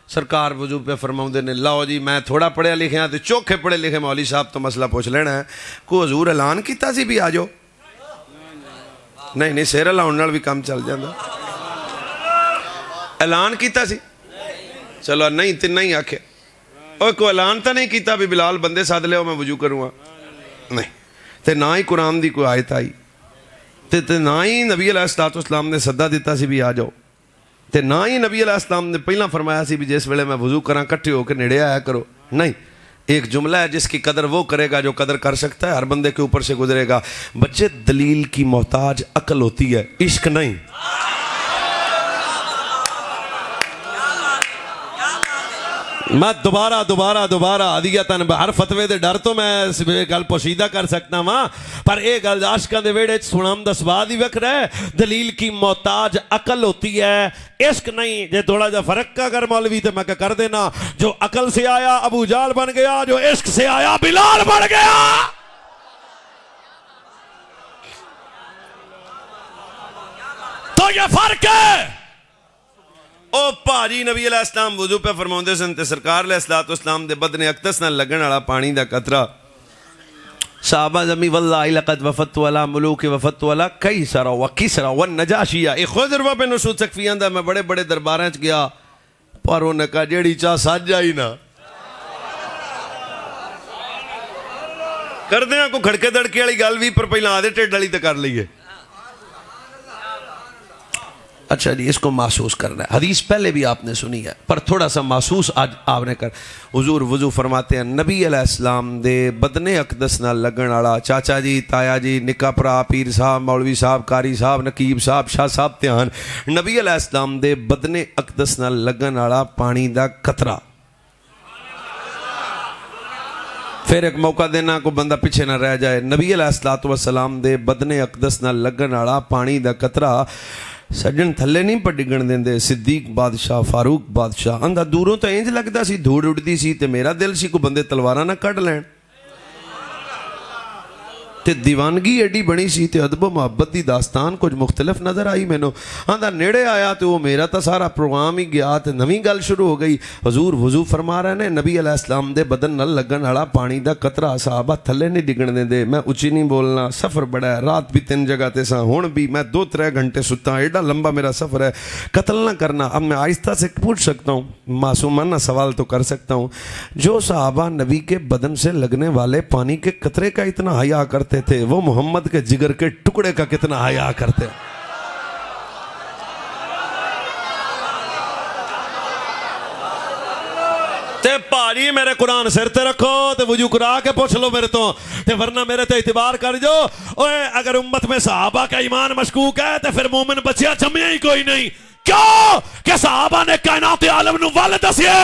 सरकार वजू पे फरमाउंदे ने लाओ जी मैं थोड़ा पढ़िया लिखिया तो चोखे पढ़े लिखे मौली साहब तो मसला पूछ लेना है को हजूर ऐलान किया सी भी आ जाओ। नहीं सिर हिलाउण नाल भी काम चल जाता। ऐलान किया सी चलो नहीं तो नहीं आखे और कोई ऐलान तो नहीं किया भी बिलाल बंदे सद लियो मैं वजू करूँगा नहीं तो ना ही कुरान की कोई आयत आई तो ना ही नबी अलैहिस्सलातु वस्सलाम ने सद्दा दिता सी भी आ जाओ तो ना ही नबी अलैहिस्सलाम ने पहला फरमाया सी भी जिस वेले मैं वजू करा कट्ठे होकर नेड़े आया करो। नहीं एक जुमला है जिसकी कदर वो करेगा जो कदर कर सकता है हर बंदे के ऊपर से गुजरेगा। बच्चे दलील की मोहताज अकल होती है इश्क नहीं। मैं दोबारा अदियतन हर फतवे दे डर तो मैं गल पोशीदा कर सकता वहां पर यह गल आशका दे वेड़े सुनाम दा स्वाद ही वखरा है। दलील की मोहताज अकल होती है इश्क नहीं। जे थोड़ा जा फर्क का अगर मौलवी तो मैं कर देना जो अकल से आया अबू जाल बन गया जो इश्क से आया बिलाल बन गया। तो ये फर्क है। ओ भाजी नबी अलैहिस्सलाम वजू पे फरमाउंदे सन ते सरकार अलैहिस्सलातु वस्सलाम दे बदने अकदस नाल लगन वाला पानी दा कतरा साहबा जमी वल्लाहि लक़द वफ़त्तु अला मुलूक वफ़त्तु अला कैसरा व किसरा व नजाशिया। एक खुजरवा पे नसूद सकफी आंदा मैं बड़े बड़े दरबारां च गया पर उन्हें कहा जेड़ी चाह सज आई ना कर दें को खड़के दड़के वाली गल भी पर पहला आधे ढिड वाली तो कर लीए। अच्छा जी, इसको महसूस करना है। हदीस पहले भी आपने सुनी है पर थोड़ा सा महसूस आज आपने कर। हुजूर वजू फरमाते हैं नबी अलैहिस्सलाम दे बदने अकदस नाल लगन वाला चाचा जी ताया जी निका भरा पीर साहब मौलवी साहब कारी साहब नकीब साहब शाह साहब ध्यान, नबी अलैहिस्सलाम दे बदने अकदस नाल लगन वाला पानी दा कतरा। फिर एक मौका देना को बंदा पीछे ना रह जाए। नबी अलैहिस्सलातु वस्सलाम दे बदने अकदस नाल लगन वाला पानी दा कतरा सज्जन थले नहीं पर डिगण देंदे। सिद्दीक बादशाह फारूक बादशाह आंदा दूरों तो इंज लगता सी धूड़ उड़ती सी ते मेरा दिल सी को बंदे तलवारां ना कढ़ लैण ते दीवानगी एडी बनी सी ते अदब मुहब्बत दी दास्तान कुछ मुख्तलिफ नजर आई मैनू। आंदा नेड़े आया तो वो मेरा तो सारा प्रोग्राम ही गया तो नवी गल शुरू हो गई। हजूर वजू फरमा रहे ने नबी अलैहिस्सलाम दे बदन नाल लगन वाला पानी दा कतरा साहबा थले नहीं डिगण देंदे। मैं उच्ची नहीं बोलना, सफ़र बड़ा है, रात भी 3 जगह ते सा, हुण भी मैं 2-3 घंटे सुता, एडा लंबा मेरा सफ़र है, कत्ल ना करना। अब मैं आहिस्ता से पूछ सकता हूँ, मासूमाना सवाल तो कर सकता हूँ, जो साहबा नबी के बदन से लगने वाले पानी के कतरे का इतना हया करते थे वो मोहम्मद के जिगर के टुकड़े का कितना हया करते। ते भाजी मेरे कुरान सिर ते रखो ते वजू करा के पूछ लो मेरे तो ते वरना मेरे ते इतबार कर जो। ओए अगर उम्मत में सहाबा का ईमान मशकूक है तो फिर मोमिन बचिया जमिया ही कोई नहीं। क्यों कि सहाबा ने कायनात आलम नु वल दसिए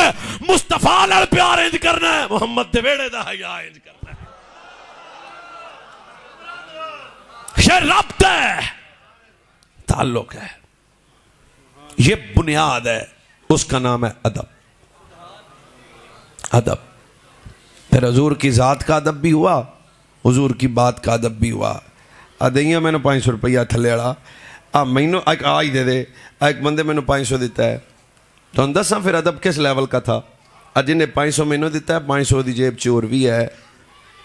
मुस्तफा नाल प्यार इंज करना है, मोहम्मद दे वेड़े दा हया इंज करना है। ये रब्त है, ताल्लुक है, ये बुनियाद है, उसका नाम है अदब। अदब फिर हजूर की ज़ात का अदब भी हुआ, हुजूर की बात का अदब भी हुआ। अदइया मैंने 500 रुपया थले वाला आ मैनू एक आ ही दे दे, एक बंदे मैंने 500 दिता है तो हम दसा फिर अदब किस लैवल का था। जिन्हें 500 मैनू दिता है 500 की जेब च और भी है,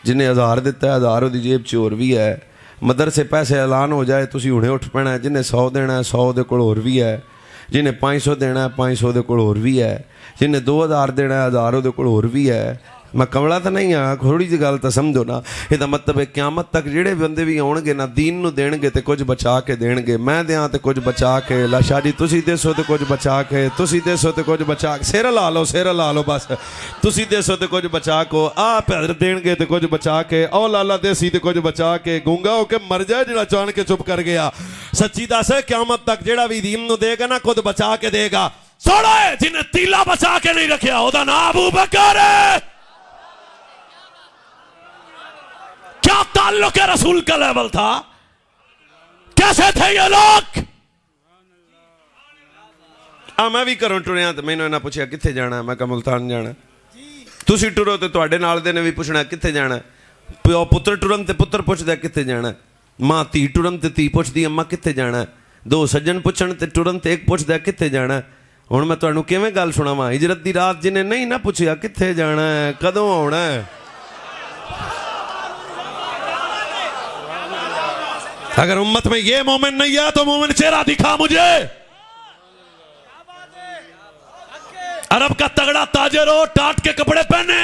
जिन्हें 1000 दिता है 1000 की जेब च और भी है। मदरसे पैसे ऐलान हो जाए तुसी हुणे उठ पैना, जिन्हें 100 देना है 100 दे कोल होर भी है, जिन्हें 500 देना है 500 दे कोल होर भी है, जिन्हें 2000 देना है 1000 दे कोल होर भी है। मैं कमला तो नहीं हाँ, थोड़ी जी गल तो समझो ना। यदा मतलब है क्यामत तक जेड़े बंदे भी आउणगे ना दीन नू देणगे ते कुछ बचा के देणगे। मैं दें तो कुछ बचा के, लाशा जी तुसी देसो तो कुछ बचा के, तुसी देसो तो कुछ बचा के, सिर ला लो बस, तुसी देसो तो कुछ बचा को, आप हजरत देणगे तो कुछ बचा के, ओ लाला देसी तो कुछ बचा के, गूंगा होके मर जाए जिहड़ा चाण के चुप कर गया। सच्ची दस क्यामत तक जेड़ा भी दीन नू देगा ना खुद बचा के देगा। सोड़ा है जिन्हें तीला बचा के नहीं रखा ओदा नाम अबू बकर है। क्या ताल्लुक है रसूल का लेवल था, कैसे थे ये लोग। मैं भी घरों टुरिया तो मैंने इन्हें पूछा कित्थे जाना है, मैं कहा मुल्तान जाना। तुसी टुरो तो तुहाडे नाल दे ने भी पूछना कित्थे जाना। प्यो पुत्र टुरन ते पुत्र पुछदा कित्थे जाना, मां धी टुरन ते धी पुछदी अम्मा कित्थे जाना, दो सज्जन पुछण ते टुरन ते एक पुछदा कित्थे जाना। हुण मैं तुहानू किवें गल सुणावां, हिजरत दी रात जिन्हें नहीं ना पुछया कित्थे जाना है कदों आउणा है। अगर उम्मत में ये मोमिन नहीं है तो मोमिन चेहरा दिखा मुझे। अरब का तगड़ा ताजर हो, टाट के कपड़े पहने,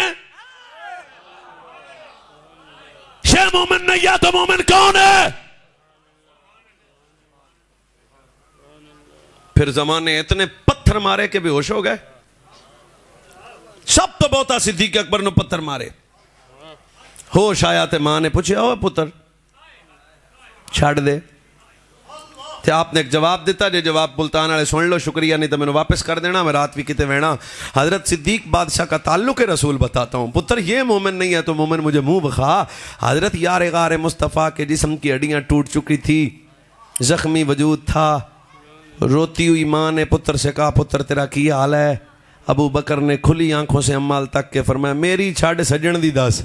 ये मोमिन नहीं है तो मोमिन कौन है। फिर जमाने इतने पत्थर मारे के बेहोश हो गए। सब तो बहुता सिद्दीक अकबर ने पत्थर मारे। होश आया ते मां ने पूछा ओ पुत्र छड़ दे, ते आपने एक जवाब दिता, जो जवाब मुल्तान वाले सुन लो शुक्रिया, नहीं तो मैंने वापस कर देना, मैं रात भी किते वेना। हजरत सिद्दीक बादशाह का ताल्लुक है रसूल बताता हूँ। पुत्र ये मोमिन नहीं है तो मोमिन मुझे मुंह बखा। हजरत यार गार मुस्तफ़ा के जिस्म की हड्डियाँ टूट चुकी थी, जख्मी वजूद था, रोती हुई माँ ने पुत्र से कहा पुत्र तेरा की हाल है। अबू बकर ने खुली आंखों से अम्माल तक के फरमाया मेरी छड़ सजन दी दस।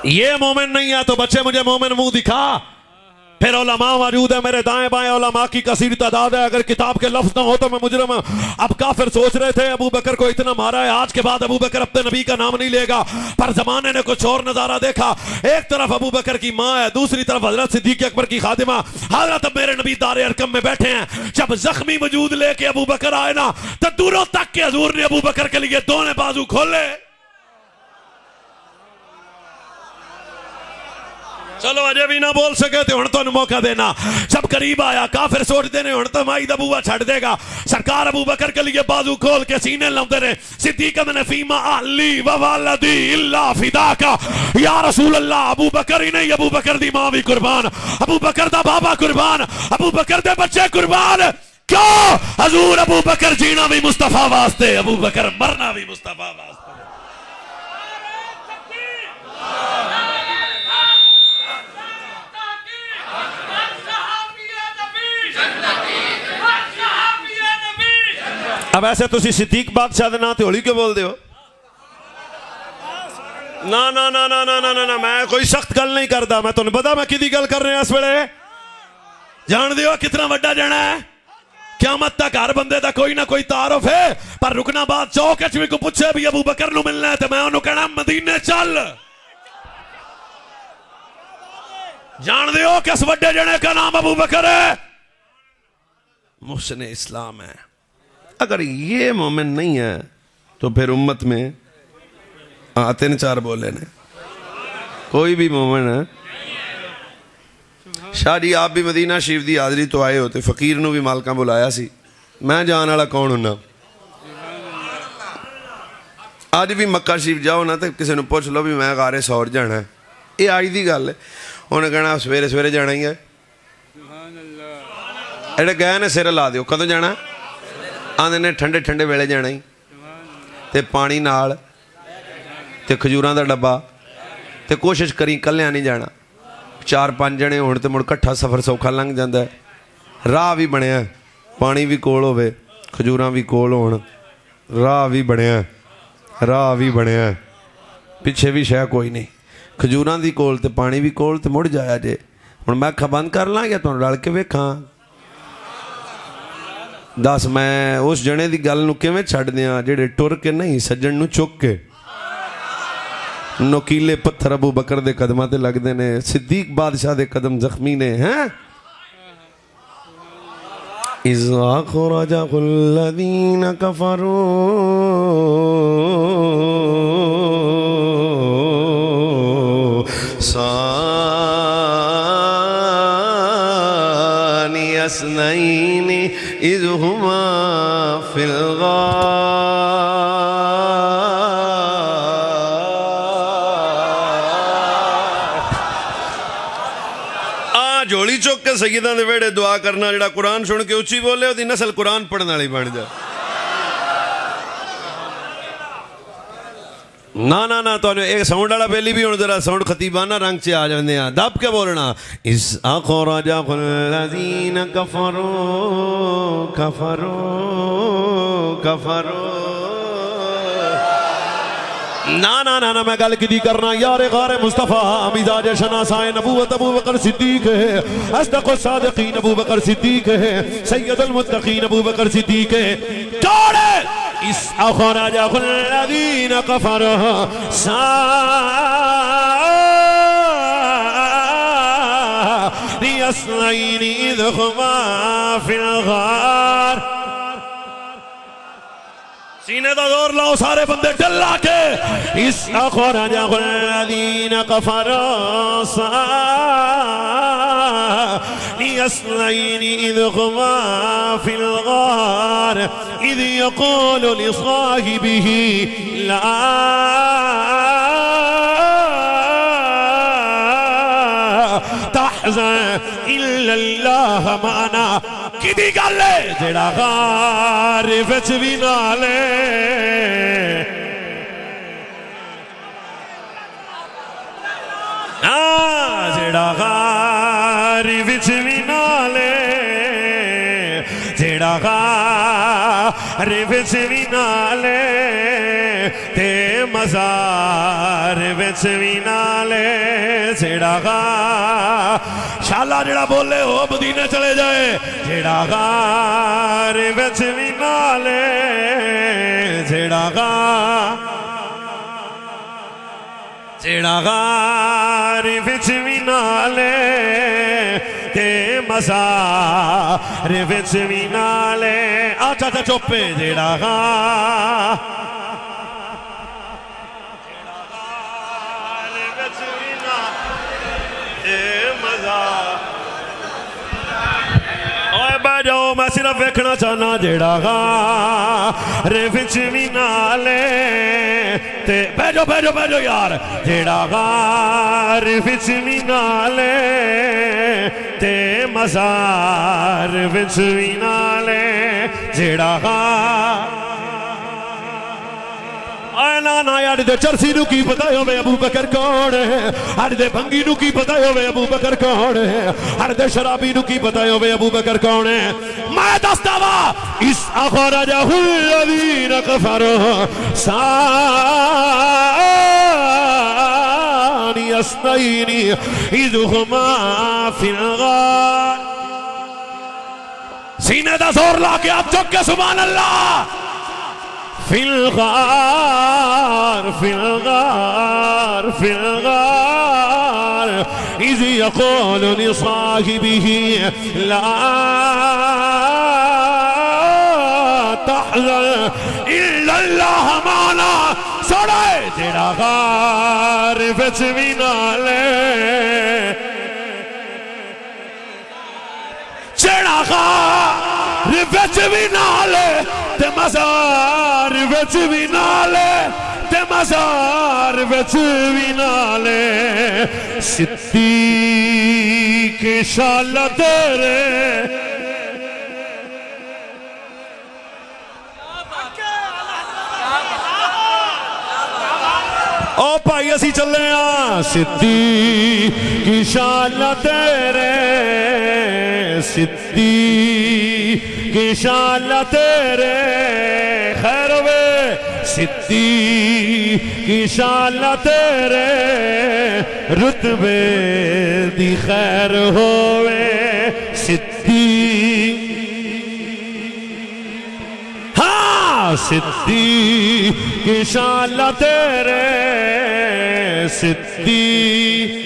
ये मोमिन नहीं है तो बच्चे मुझे मोमिन मुंह दिखा। फिर उलमा मौजूद है मेरे दाएं बाएं, उलमा की कसीर तादाद है, अगर किताब के लफ्ज ना हो तो मैं मुजरिम हूं। अब काफिर सोच रहे थे अबू बकर को इतना मारा है, आज के बाद अबू बकर अपने नबी का नाम नहीं लेगा, पर जमाने ने कुछ और नजारा देखा। एक तरफ अबू बकर की मां है, दूसरी तरफ हजरत सिद्दीक अकबर की खादिमा हजरत मेरे नबी दारे अरकम में बैठे हैं। जब जख्मी वजूद लेके अबू बकर आए ना, तो दूरों तक के हजूर ने अबू बकर के लिए दोनों बाजू खोले। चलो अजय भी ना बोल सके तो हुण तुहानू मौका देना। जब करीब आया काफिर सोचते ने हुण तो माई दा बूआ छड़ देगा। सरकार अबू बकर के लिए बाजू खोल के सीने लाउंदे ने। सिद्दीक ने फीमा अली व वलदी इल्ला फिदाका, या रसूल अल्लाह अबू बकर ही नहीं, अबू बकर दी मां भी कुर्बान, अबू बकर दा बाबा कुर्बान, अबू बकर दे बच्चे कुर्बान। क्यों? हजूर अबू बकर जीना भी मुस्तफा वास्ते, अबू बकर मरना भी मुस्तफा वास्ते। अब ऐसे तुसी सिद्दीक बादशाह दे नां ते होली क्यों बोलते हो? ना ना ना ना ना ना ना, मैं कोई सख्त गल नहीं करता। मैं तुहानू पता मैं किदी गल कर रहा इस वेले? जान दियो कितना वड्डा जाना है? क़यामत तक हर बंदे दा कोई ना कोई तारुफ है, पर रुकना बाद चौक च भी कोई पूछे भी अबू बकर नू मिलना है तो मैं उन्होंने कहना मदीने चल। जान दियो किस वड्डे जने का नाम अबू बकर है? मुहसिन इस्लाम है। अगर ये मोमिन नहीं है तो फिर उम्मत में 3-4 बोले ने, कोई भी मोमिन है। शाह जी आप भी मदीना शरीफ की हाजरी तो आए हो, तो फकीर नू भी मालका बुलाया सी। मैं जान वाला कौन हूं? अज भी मक्का शरीफ जाओ ना तो किसी ने पूछ लो भी मैं गारे सौर जाना है, ये अज की गल है। उन्हें कहना सवेरे सवेरे जाना ही है। एडे गए ने सिर ला दियो, कदों जाना? आंदे ने ठंडे ठंडे वेले जाना ही, ते पानी नाल ते खजूरां दा डब्बा, ते कोशिश करी कल्लियां नहीं जाना। 4-5 जने होण ते मुड़ कट्ठा सफ़र सौखा लंघ जांदा है। राह भी बनिया, पानी भी कोल होवे, खजूरां भी कोल होण, राह भी बनिया, राह भी बनिया, पिछे भी शह कोई नहीं, खजूरां दी कोल ते पानी भी कोल, ते मुड़ जाया जे। हुण मैं अखां बंद कर लां या तुहानूं रल के वेखां? दस मैं उस जने की गल नूं किवें छड्ड दियां जिहड़े टुर के नहीं सज्जण नूं चुक के नोकीले पत्थर अबू बकर दे कदमां ते लगदे ने। सिद्दीक बादशाह दे कदम जख्मी ने हैं। इज़ा ख़रजल लज़ीना कफ़रू सानी अस्नैनी इज़ हुमा फिल गार। झोली चुक के सैयदां दे वेड़े दुआ करना, जिहड़ा कुरान सुन के उच्ची बोले उसदी नस्ल कुरान पढ़ने वाली बन जाए। ना ना ना, तो एक साउंड वाला पहली भी हूँ जरा साउंड खतीबाना रंग से आ जाते हैं। दब के बोलना, इस अख़रजल्लज़ीना कफ़रू कफ़रू कफ़रू। ना ना ना ना, मैं गल की करना यार गारे मुस्तफा मिजाज शनासाए नबूवत अबू बकर सिद्दीक है, अस्दक़ुस सादिक़ीन अबू बकर सिद्दीक है, सय्यदुल मुत्तक़ीन अबू बकर सिद्दीक है। जोड़े इस अख़रजल्लज़ीना कफ़रू सानी अस्नैनी इज़ हुमा फिल गार। सीने का जोर लाओ सारे बंदे डल्ला के। इस अख़रजल्लज़ीना कफ़रू सानी अस्नैनी इज़ हुमा फिल गार इज़ यक़ूलु लिसाहिबिही ला तहज़न इल्लल्लाह माना। किदी गल है जेड़ा गार विच भी नाले, जेड़ा गार विच भी नाले, जेड़ा गार विच भी नाले ते मज़ार विच भी नाले जेड़ा गा शाला जेड़ा बोले हो मदीने चले जाए जेड़ा गार विच भी नाले जेड़ा गा जेड़ा गार विच भी नाले ते मज़ार विच भी नाले अच्छा अच्छा चुप्पे जेड़ा बह जाओ मैं सिर्फ वेखना चाहना जेड़ा गार विच भी नाले ते बह जाओ यार जेड़ा गार विच भी नाले ते मज़ार विच भी नाले जेड़ा ना ना यार दे चरसी नू की पता होवे अबू बकर कौन है हर दे भंगी नू की पता होवे अबू बकर कौन है हर दे शराबी नू की पता होवे अबू बकर कौन है मैं दसदा वा इस अखरजहुल लज़ीना कफरू सानी अस्नैनी इज़ हुमा फिल गार सीने दा जोर ला के आप चुक के सुभान अल्लाह फिल गार इज़ यक़ूलु लिसाहिबिही ला तहज़न इल्लल्लाह माना सड़े जेड़ा गार विच भी नाले जेड़ा गार विच भी नाले ते मज़ार विच भी नाले ते मज़ार विच भी नाले सिद्दीक़ शाला तेरे ओ भाई असी चले सिद्दीक़ शाला तेरे सिद्दीक़ शाला तेरे खैर वे सिद्दीक़ शाला तेरे रुतबे दी खैर होवे सिद्दीक़ हाँ सिद्दीक़ शाला तेरे सिद्दीक़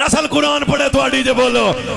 नस्ल कुरान पढ़े थोड़ी जे बोलो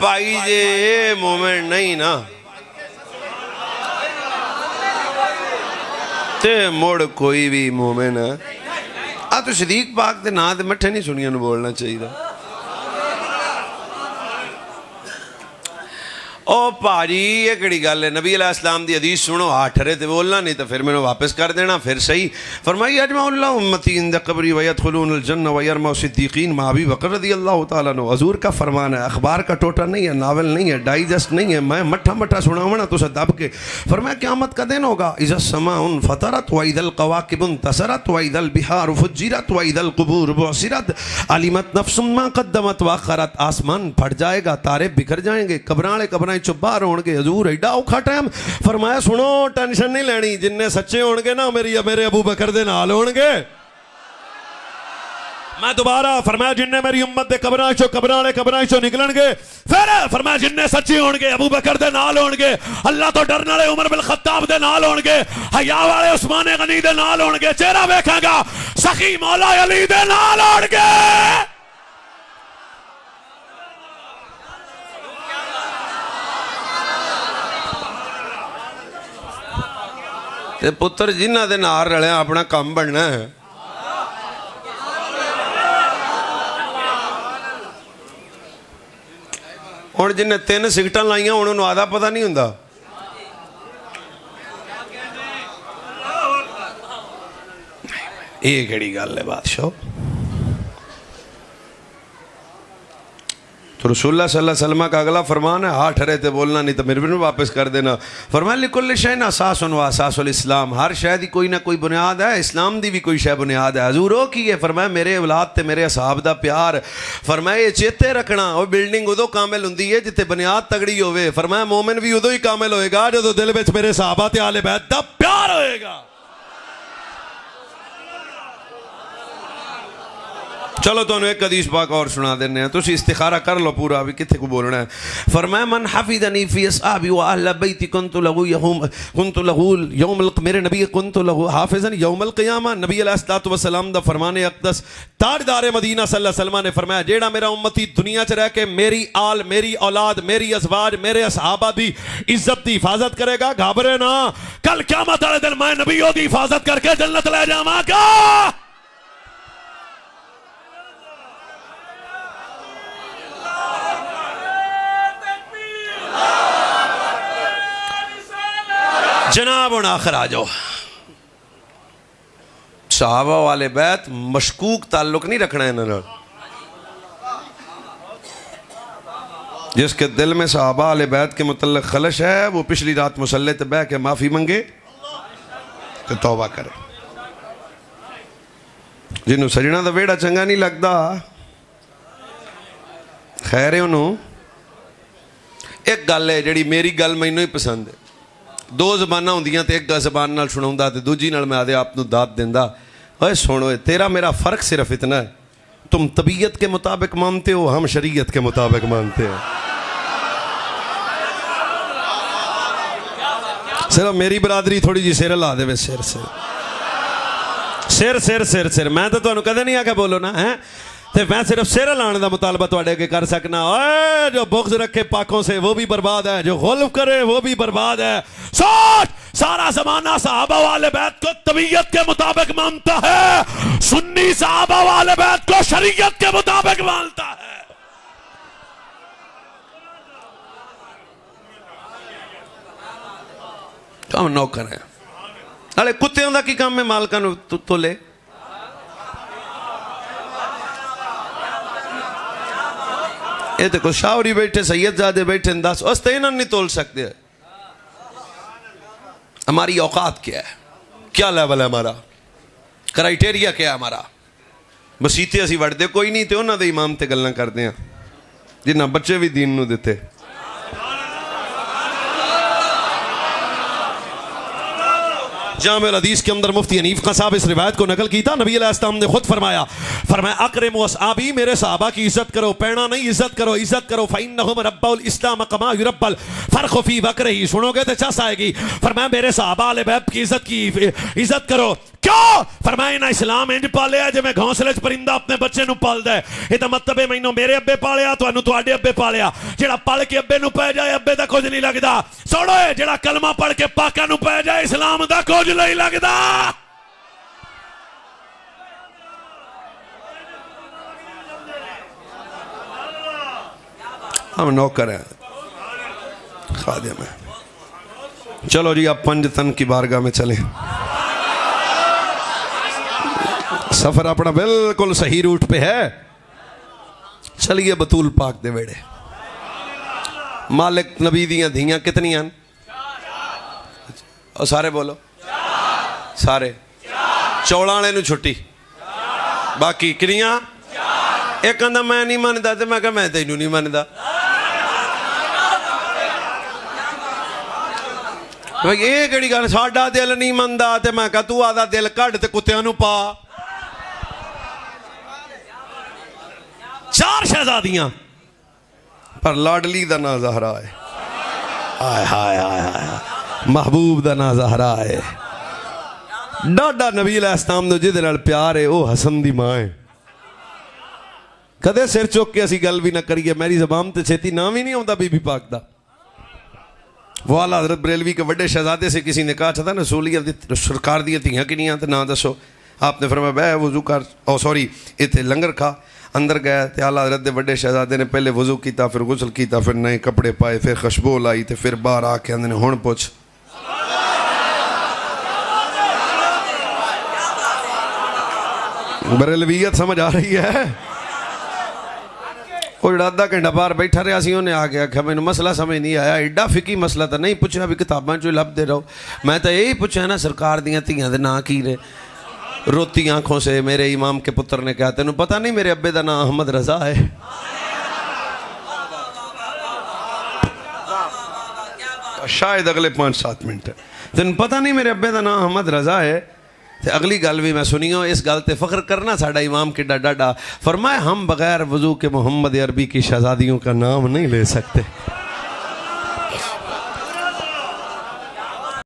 भाई जे मोमेंट नहीं ना ते मुड़ कोई भी मोमेंट आ तो सदीक पाक दे नां ते मट्ठे नहीं सुनिया नूं बोलना चाहिए ओ भाजी ये केड़ी गल है नबी अलैहिस्सलाम दी हदीस सुनो हाथ ठरे ते बोलना नहीं तो फिर मैंने वापस कर देना फिर सही फरमाई अजमाउल्लाह उम्मती इंद कब्री व यदखुलूनल जन्नह व यरमौ सिद्दीकीन मा अबी बकर रज़ियल्लाहु ताला अन्हु हुजूर का फरमान है अखबार का टोटा नहीं है नावल नहीं है डाइजेस्ट नहीं है मैं मट्ठा मट्ठा सुनावना तुसे दब के फरमाया क़यामत का दिन होगा इज़ा समाउन फतरत व इदल कवाकिबुन तसरत व इदल बिहार फुज्जिरत व इदल कुबूर बुसिरत अलिमत नफ्सुम मा क़द्दमत व अख़रत आसमान फट जाएगा तारे बिखर जाएंगे कब्रां वाले कब्रां चो बाहर होणगे हजूर एडा औखा टाइम फरमाया सुनो टेंशन नहीं लेनी जिन्ने सच्चे होणगे ना मेरे अबू बकर दे नाल होणगे मैं दोबारा फरमाया जिन्ने मेरी उम्मत दे कब्रां वाले कब्रां चो निकलणगे फिर फरमाया जिन्ने सच्चे होणगे अबू बकर दे नाल होणगे अल्लाह तो डरने वाले उमर बिन खत्ताब दे नाल होणगे हया वाले उस्मान गनी दे नाल होणगे चेहरा वेखांगा सखी मौला अली दे नाल होणगे ते पुत्र जिन्हां दे नाल रलिया अपना काम बनना है हुण जिन्हें 3 सिगटां लाइयां हुण उन्होंने आधा पता नहीं हुंदा। ये केड़ी गल है बादशाह? तो रसूलुल्लाह सल्लल्लाहु अलैहि वसल्लम का अगला फरमान है, हाँ ठहरे थे बोलना, नहीं तो मेरे भी वापस कर देना। फरमाया लिकुल्लि शैइन असासुन व असासुल इस्लाम, हर शय दी कोई ना कोई बुनियाद है, इस्लाम दी भी कोई शय बुनियाद है। हजूर ओ की है? फरमाया मेरे औलाद ते मेरे असहाब दा प्यार। फरमाया ये चेते रखना, वो बिल्डिंग उदों कामिल हुंदी है जिथे बुनियाद तगड़ी होवे। फरमाया मोमिन भी उदों ही कामिल होएगा जो दिल विच मेरे सहाबा ते आले बैत दा प्यार होएगा। चलो तो एक हदीस पाक और सुना देने हैं, तुसी इस्तिखारा कर लो पूरा, अभी किथे को बोलना है। फरमाया मन हफिज़नी फी असहाबी व अहल बैती कुन्तु लहू यौमल, मेरे नबी कुन्तु लहू हाफिज़न यौमल क़ियामा। नबी अलैहिस्सलातु वस्सलाम दा फरमाने अक़दस ताजदार मदीना सल्लल्लाहु अलैहि वसल्लम ने फरमाया, जेड़ा मेरा उम्मती दुनिया च रह के मेरी आल, मेरी औलाद, मेरी अज़वाज, मेरे असहाबा दी इज्जत दी हिफाजत करेगा, घाबरे ना, कल क़यामत वाले दिन मैं नबियों दी हिफाजत करके जन्नत ले जावांगा। जनाब हुण आखिर आ जाओ, सहाबा वाले बैत मशकूक ताल्लुक नहीं रखना इन्होंने। जिसके दिल में सहाबा वाले बैत के मुतल्लिक़ खलश है वो पिछली रात मुसल्ले ते बह के माफ़ी मंगे तो तौबा करे। जिन्होंने सजना का वेड़ा चंगा नहीं लगता, खैर है उन्होंने। एक गल है जी मेरी गल मैनू ही पसंद है, दो जबाना होंदियां ते एक जबान नाल सुनाउंदा ते दूजी नाल मैं आदे आप नूं दात दिंदा। ओए सुनो, तेरा मेरा फ़र्क सिर्फ इतना है, तुम तबीयत के मुताबिक मानते हो, हम शरीयत के मुताबिक मानते हैं। सिर्फ मेरी बरादरी थोड़ी जी सिर ला दे, सिर सिर सिर सिर सिर सिर मैं तो तुहानूं कदे नहीं आके बोलो ना है, तो मैं सिर्फ सिर लाने का मुतालबा तुहाडे अगे कर सकना। ओए जो बुग़्ज़ रखे पाकों से वो भी बर्बाद है, जो गुल्फ करे वो भी बर्बाद है। सोच, सारा ज़माना सहाबा वाले बैत को तबीयत के मुताबिक मानता है, सुन्नी सहाबा वाले बैत को शरीयत के मुताबिक मानता है। तो हम नौकर हैं, अरे कुत्तियों का की काम है मालकां नूं तोले। ये तो शावरी बैठे, सैयदजादे बैठे, 10 अस्ते इन्होंने नहीं तोल सकते। हमारी औकात क्या है, क्या लेवल है हमारा, क्राइटेरिया क्या है हमारा? मसीते असी वड़ते कोई नहीं, तो उन्होंने इमाम ते गल्लां करते हैं जिन्हें बच्चे भी दीन नूं दिते। जामिल हदीस के अंदर मुफ्ती हनीफ का साहब इस रिवायत को नकल की था। नबी अलैहिस्सलाम ने खुद फरमाया, अकरिमु असहाबी, मेरे सहाबा की इज्जत करो, पैना नहीं इज्जत करो, इज्जत करो। फ़इन्नहुम रब्बुल इस्लाम कमा युरब्बल फ़र्क़ु फ़ी वक़रिही, सुनोगे तो चस आएगी। फरमाया मेरे सहाबा वाले बैत की इज्जत करो। क्यों? फरमाया ना इस्लाम इंज पालिया जिवें घोंसले च परिंदा अपने बच्चे नूं पालदा है। ये तो मतलब है मैनू मेरे अब्बे पालिया, तुहानू तुहाडे अब्बे पालिया। जेड़ा पल के अब्बे नूं पै जाए अब्बे दा कुछ नहीं लगदा। सुनो, जेड़ा कलमा पढ़ के पाका नूं पै जाए इस्लाम दा कुछ नहीं लगदा। हम नौकर हैं, खादिम हैं। चलो जी आप पंज तन की बारगाह में चलें। सफर अपना बिल्कुल सही रूट पे है। चलिए बतूल पाक दे वेड़े। मालिक नबी दियां धियां कितनियां? और सारे बोलो, सारे। चौलां वाले नूं छुट्टी, बाकी किनियां? एक कहंदा मैं नहीं मनदा, ते मैं कहा मैं तैनूं नहीं मनदा। भाई ये केड़ी गल, साडा दिल नहीं मनदा, ते मैं कहा तू आदा दिल कढ ते कुत्तियां नूं पा। 4 शहजादियां, पर लाडली दा ना ज़हरा है। हाय हाय हाय हाय, महबूब दा ना ज़हरा है। डाडा नबी अलैहिस्सलाम नूं जिहदे नाल प्यार है वो हसन दी मां है। कदे सिर चुक के असी गल भी ना करिए, मेरी ज़बान ते छेती नाम ही नहीं आउंदा बीबी पाक दा। वो आला हज़रत बरेलवी के बड़े शहजादे से किसी ने कहा था ना रसूलियत सरकार दी धियां किनियां, तो ना दसो। आपने फरमाया बह वज़ू कर, ओ सॉरी इत्थे लंगर खा। अंदर गया तो आला हज़रत दे वड्डे शहजादे ने पहले वज़ू किया, फिर गुसल किया, फिर नए कपड़े पाए, फिर खुशबू लाई, तो फिर बाहर आके आंदे ने हुण पुछ। बरेलवियत समझ आ रही है? वो जो अद्धा घंटा बाहर बैठा रहा सी, उन्हें आके आख्या मैंने मसला समझ नहीं आया, एडा फिकी मसला तो नहीं पूछा भी किताबों चो लभदे रहो, मैं तो यही पूछा ना सरकार दियां धियां दे नां की ने। रोती आंखों से मेरे इमाम के पुत्र ने कहा तेन पता नहीं मेरे अब्बे का नाम अहमद रजा है। शायद अगले 5-7 मिनट तेन पता नहीं मेरे अब्बे का नाम अहमद रजा है। तो अगली गल भी मैं सुनियो, इस गल ते फख्र करना साडा इमाम किड्डा डाडा, फरमाया हम बगैर वजू के मोहम्मद अरबी की शहजादियों का नाम नहीं ले सकते।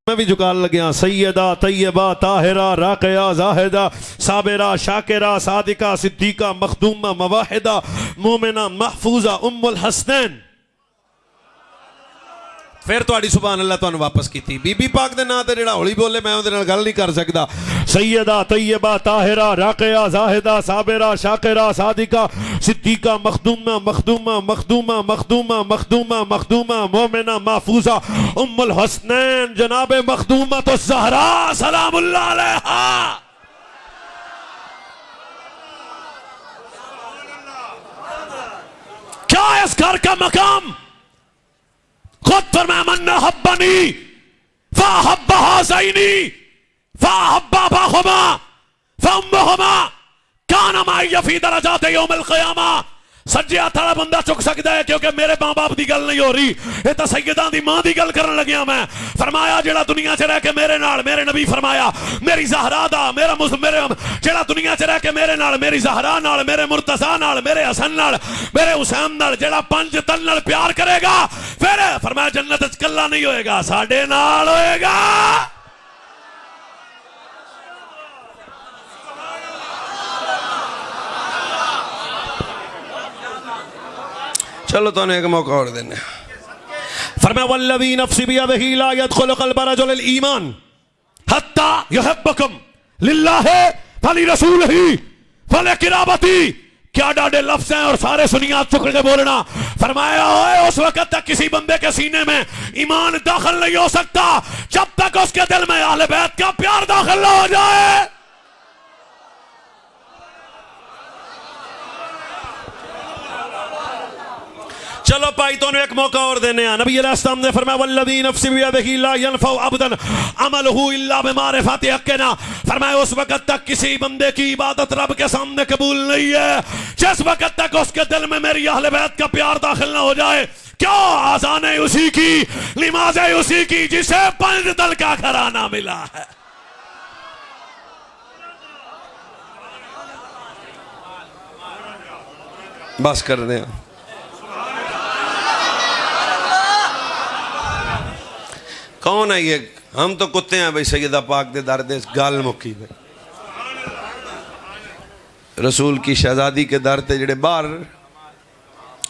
मैं भी जुकान लग्या सैयदा तैयबा ताहिरा राक़िया जाहिदा साबिरा शाकिरा सादिका सिद्दीका मखदूमा मवाहिदा मोमिना महफूजा उम्मुल हसनैन। फिर तुहाडी सुभान अल्लाह तुहानू वापस की बीबी पाक दे नाम ते जिहड़ा हौली बोले मैं उहदे नाल गल नहीं कर सकदा। सैयदा तैयबा ताहिरा राक़िया जाहिदा साबिरा शाकिरा सादिका सिद्दीका मखदूमा मखदूमा मखदूमा मखदूमा मखदूमा मखदूमा मोमिना महफूजा उम्मुल हसनैन जनाब मखदूमा तो ज़हरा सलामुल्लाह अलैहा। क्या इस घर का मकाम? खुद फरमाया मन हब्बनी फहब्बा हसैनी फहब्बा बाहुमा फउम्मुहुमा काना माइया फी दरजात यौमिल क़ियामा। सज्जे हत्थ वाला बंदा चुक सकता है क्योंकि मेरे मां बाप की गल नहीं हो रही, ये तो सैयदां दी मां की गल करन लग्या मैं। फरमाया जेड़ा दुनिया च रह के मेरे नाल, मेरे नबी फरमाया मेरी ज़हरा दा मेरा मेरे जेड़ा दुनिया च रह के मेरे नाल, मेरी ज़हरा नाल, मेरे मुर्तज़ा नाल, मेरे हसन नाल, मेरे हुसैन नाल जेड़ा 5 तन नाल प्यार करेगा, फिर फरमाया जन्नत च कल्ला नहीं होएगा, साडे नाल होएगा। चलो तो एक मौका और देने। फरमाया वल्लज़ी नफ्सी बियदिही ला यदखुलु क़ल्ब रजुलिल ईमान हत्ता युहिब्बकुम लिल्लाहि वलिरसूलिही वलिक़राबती। क्या डाडे लफ्ज़ हैं और सारे सुनिया चुक के बोलना। फरमाया ओए उस वक्त तक किसी बंदे के सीने में ईमान दाखिल नहीं हो सकता जब तक उसके दिल में अहले बैत का प्यार दाखिल ना हो जाए। चलो भाई तो एक मौका और देने हैं। नबी अलैहिस्सलाम ने फरमाया वल्लज़ी नफ्सी बियदिही ला यनफ़उ अब्दन अमलहु इल्ला बिमारिफ़ति हक़्क़िना। फरमाया उस वक्त तक किसी बंदे की इबादत रब के सामने कबूल नहीं है जिस वक्त तक उसके दिल में मेरी अहले बैत का प्यार दाखिल ना हो जाए। क्यों? आज़ान उसी की, नमाज़ उसी की जिसे 5 दल का घराना मिला है। बस कर दें। कौन है ये? हम तो कुत्ते हैं भाई। सैयदा पाक दे दर दे गल मुक्की भाई। रसूल की शहजादी के दर ते जेड़े बाहर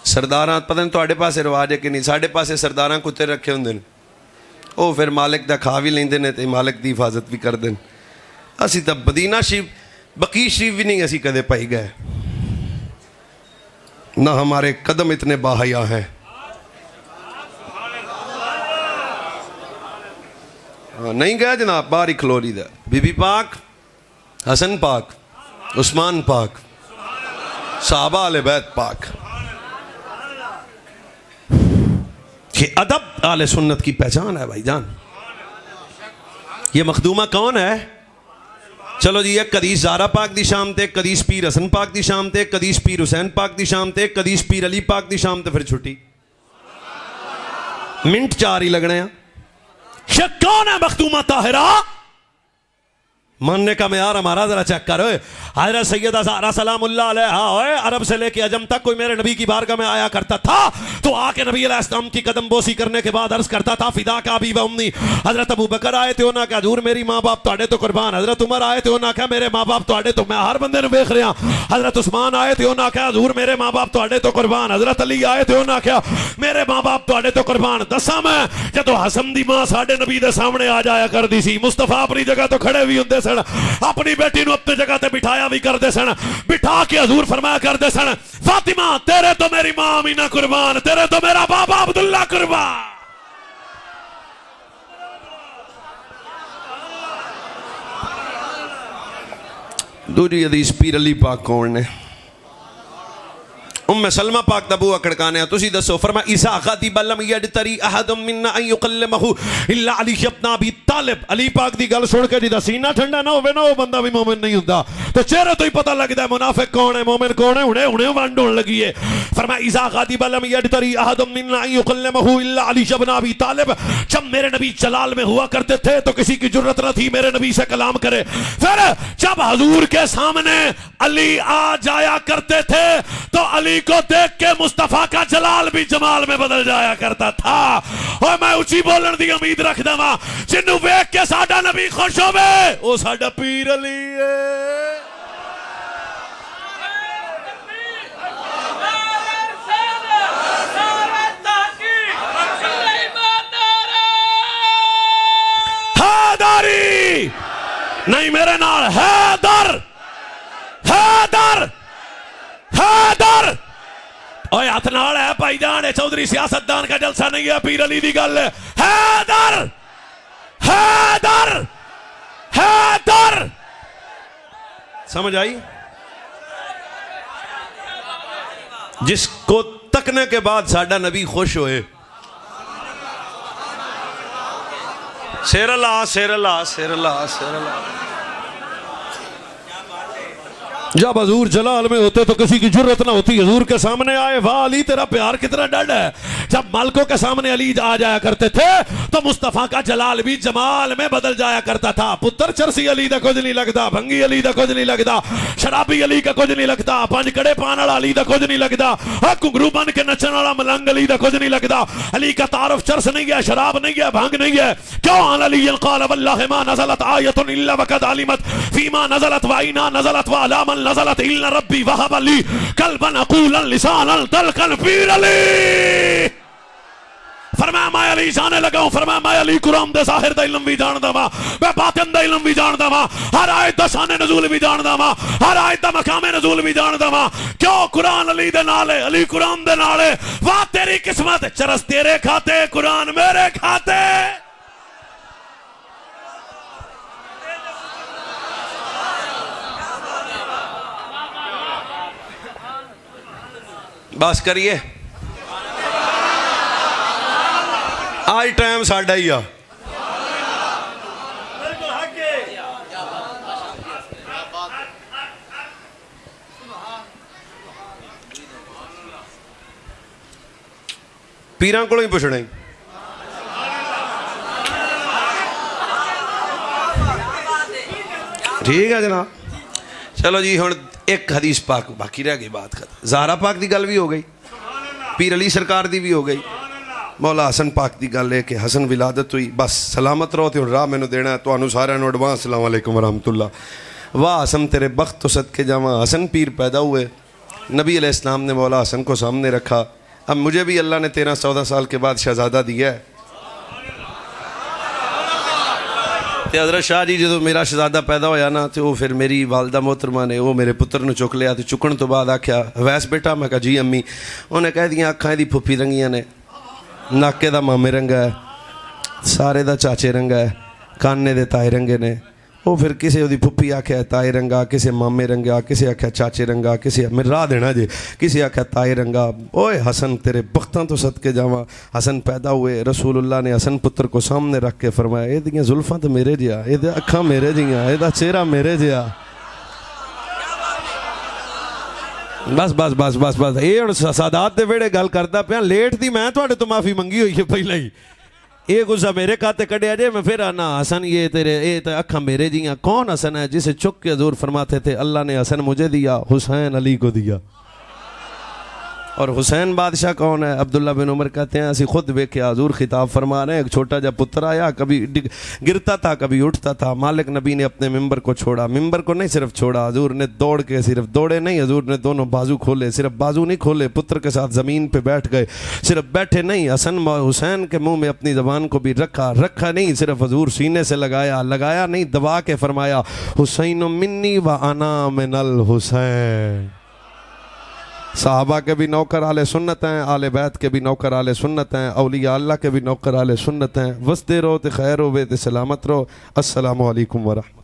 सरदारां, पता नहीं तुहाडे पासे रिवाज है कि नहीं, साडे पासे सरदारां कुत्ते रखे हुंदे ने, वो फिर मालिक दा खा भी लेंदे ने ते मालिक दी हिफाजत भी करदे ने। असी तो मदीना शरीफ, बकी शरीफ भी नहीं असी कदे पाई गए, ना हमारे कदम इतने बाहया हैं। नहीं गया जनाब, बाहर ही खलोरी दा। बीबी पाक, हसन पाक, उस्मान पाक, साहबा आले बैत पाक। ये अदब आले सुन्नत की पहचान है भाईजान। ये मखदूमा कौन है? चलो जी, एक कदीस ज़ारा पाक दी शाम ते, कदीस पीर हसन पाक दी शाम ते, कदीस पीर हुसैन पाक दी शाम ते, कदीस पीर अली पाक दी शाम ते, फिर छुट्टी। मिनट 4 ही लगने हैं। ये कौन है मखदूमा ताहिरा? मानने का मेयार हमारा जरा चेक करो। हज़रत सैयदा ज़हरा सलामुल्लाह अलैहा, ओए अरब से लेके अजम तक कोई मेरे नबी की बारगाह में आया करता था तो आके नबी अलैहिस्सलाम की कदम बोसी करने के बाद अर्ज करता था फिदा का अबी व उम्मी। हज़रत अबू बकर आए थे, उन्होंने कहा हजूर मेरी माँ बाप तुहाडे तो कुर्बान। हज़रत उमर आए थे, उन्होंने कहा मेरे माँ बाप तुहाडे तो, मैं हर बंदे ने वेख रहा। हज़रत उस्मान आए थे, उन्होंने कहा हजूर मेरे माँ बाप तुहाडे तो कुर्बान। हज़रत अली आए थे, उन्होंने कहा मेरे माँ बाप तुहाडे तो कुर्बान। दसा मैं जदों हसन दी माँ साडे नबी दे सामने आ जाया करदी सी, मुस्तफा अपनी जगह तो खड़े भी हुंदे सन, अपनी बेटी नूं अपनी जगह ते बिठाया भी करते सन, बिठा के हजूर फरमाया करते सन, फातिमा तेरे तो मेरी मां अमीना कुर्बान, तेरे तो मेरा बाबा अब्दुल्ला कुर्बान। दूजी हदीस पीर अली पाक कौन ने? उम्मे सलमा पाक दा बूआ खड़काने तुसी दसो। फरमाया इसा ग़ादिब लम यजतरी अहदुम मिन्ना अन युकल्लिमहु इल्ला अली इब्न अबी तालिब। अली पाक दी गल सुन के जिदा सीना ठंडा ना होवे ना वो बंदा भी मोमिन नहीं हुंदा। तो चेहरे तो ही पता लगदा है मुनाफिक कौन है मोमिन कौन है। हुणे हुणे वंड होने लगी है। फरमाया इसा ग़ादिब लम यजतरी अहदुम मिन्ना अन युकल्लिमहु इल्ला अली इब्न अबी तालिब। जब मेरे नबी जलाल में हुआ करते थे तो किसी की जुर्रत न थी मेरे नबी से कलाम करे। फिर जब हजूर के सामने अली आ जाया करते थे तो अली को देख के मुस्तफा का जलाल भी जमाल में बदल जाया करता था। और मैं ऊंची बोलने की उम्मीद रखदा वा जिन्नू वेख के साडा नबी खुश होवे ओ साडा पीर अली है। हैदरी नहीं मेरे नाल हैदर हैदर हैदर। ओए हाथ नाल है भाईजान, चौधरी सियासतदान का जलसा नहीं है, पीर अली दी गल है। हैदर हैदर हैदर। समझ आई? जिसको तकने के बाद साडा नबी खुश होए। शेरला शेरला शेरला शेरला। जब हजूर जलाल में होते तो किसी की जरूरत ना होती, हजूर के सामने आए वाह अली तेरा प्यार कितना डर है। जब मालकों के सामने अली आ जाया करते थे तो मुस्तफा का जलाल भी जमाल में बदल जाया करता था। पुत्र चरसी अली दा कुछ नहीं लगता, भंगी अली दा कुछ नहीं लगता, शराबी अली का कुछ नहीं लगता, पंज कड़े पान वाला अली दा कुछ नहीं लगता, घुंघरू बन के नचन वाला मलंग अली दा कुछ नहीं लगता। अली का तारुफ चरस नहीं है, शराब नहीं है, भंग नहीं है। क्यों? अली क़ाल वल्लाहि मा नज़लत आयतुन इल्ला वक़द अलिमत फीमा नज़लत व इना नज़लत व अलामन नज़लत इल्ला रब्बी वहब अली कल्बन अक़ूलन लिसानन तलकन पीर अली। फरमाया मैं अली जाने लगा हूं। फरमाया मैं अली कुरान दे ज़ाहिर दा इल्म भी जानदा वा, मैं बातिन दा इल्म भी जानदा वा, हर आयत दा शान नज़ूल भी जानदा वा, हर आयत दा मकाम नज़ूल भी जानदा वा। क्यों? कुरान अली दे नाल है, अली कुरान दे नाल है। वाह तेरी किस्मत, चरस तेरे खाते कुरान मेरे खाते। बस करिए, आज टाइम साडा ही आ। पीरां कोलों ही पुछना ही। ठीक है जनाब, चलो जी हुण एक हदीस पाक बाकी रह गई, बात खत्म। ज़हरा पाक की गल भी हो गई, पीर अली सरकार की भी हो गई, मौला हसन पाक की गल है कि हसन विलादत हुई। बस सलामत रहो तो राह मैनू देना तो सारे एडवांस अस्सलाम वालेकुम वरहमतुल्लाह। वाह हसन तेरे बख्त तो सदके जावा, हसन पीर पैदा हुए, नबी अलैहिस्सलाम ने मौला हसन को सामने रखा। अब मुझे भी अल्लाह ने 13-14 साल के बाद शहजादा दिया है। तो हज़रत शाह जी जो मेरा शहजादा पैदा होया ना तो वो फिर मेरी वालदा मोहतरमा ने वो मेरे पुत्र ने चुक लिया। तो चुकन तो बाद आख्या वैस बेटा, मैं कहा जी अम्मी। उन्हें कह दिया अखां दी फुफी रंगियां ने, नाके दा मामे रंगा है, सारे दा चाचे रंगा है, काने दे ताए रंगे ने। वो फिर किसी ओदी फुफी आख्या ताए रंगा, किसी मामे रंगा, किसी आख्या चाचे रंगा, किसी मेरे राह देना जे, किसी आख्या ताए रंगा। ओए हसन तेरे बख्तां तो सदके जावा। हसन पैदा हुए, रसूलुल्लाह ने हसन पुत्र को सामने रख के फरमाया एदियां जुल्फां तो मेरे जिहा, एदे अखां मेरे जिहां, एदा चेहरा मेरे जिहा। बस बस बस बस बस ये हुण सादात दे वेड़े गल करदा पिया। लेट दी मैं तुहाडे तो माफ़ी मंगी हुई है पहले ही। ये गुस्सा मेरे खाते कढ़िया जे, मैं फिर आना हसन ये तेरे ये तो अखा मेरे जियां। कौन हसन है जिसे चुक के हजूर फरमाते थे अल्लाह ने हसन मुझे दिया, हुसैन अली को दिया। और हुसैन बादशाह कौन है? अब्दुल्ला बिन उमर कहते हैं असि खुद वेखे हजूर खिताब फरमा रहे हैं, एक छोटा जा पुत्र आया, कभी गिरता था कभी उठता था। मालिक नबी ने अपने मिंबर को छोड़ा, मिंबर को नहीं सिर्फ छोड़ा, हजूर ने दौड़ के, सिर्फ दौड़े नहीं, हजूर ने दोनों बाजू खोले, सिर्फ बाजू नहीं खोले, पुत्र के साथ ज़मीन पे बैठ गए। सिर्फ बैठे नहीं, हसन हुसैन के मुंह में अपनी ज़बान को भी रखा नहीं, सिर्फ हजूर सीने से लगाया नहीं, दबा के फरमाया हुसैन मिन्नी व अना मिनल हुसैन। साहबा के भी नौकर आले सुन्नत हैं, आले बैत के भी नौकर आले सुन्नत हैं, औलिया अल्लाह के भी नौकर आले सुन्नत हैं। वस्ते रहो तो खैर हो वे तो सलामत रहो। अस्सलामु अलैकुम व रहमतुल्लाह।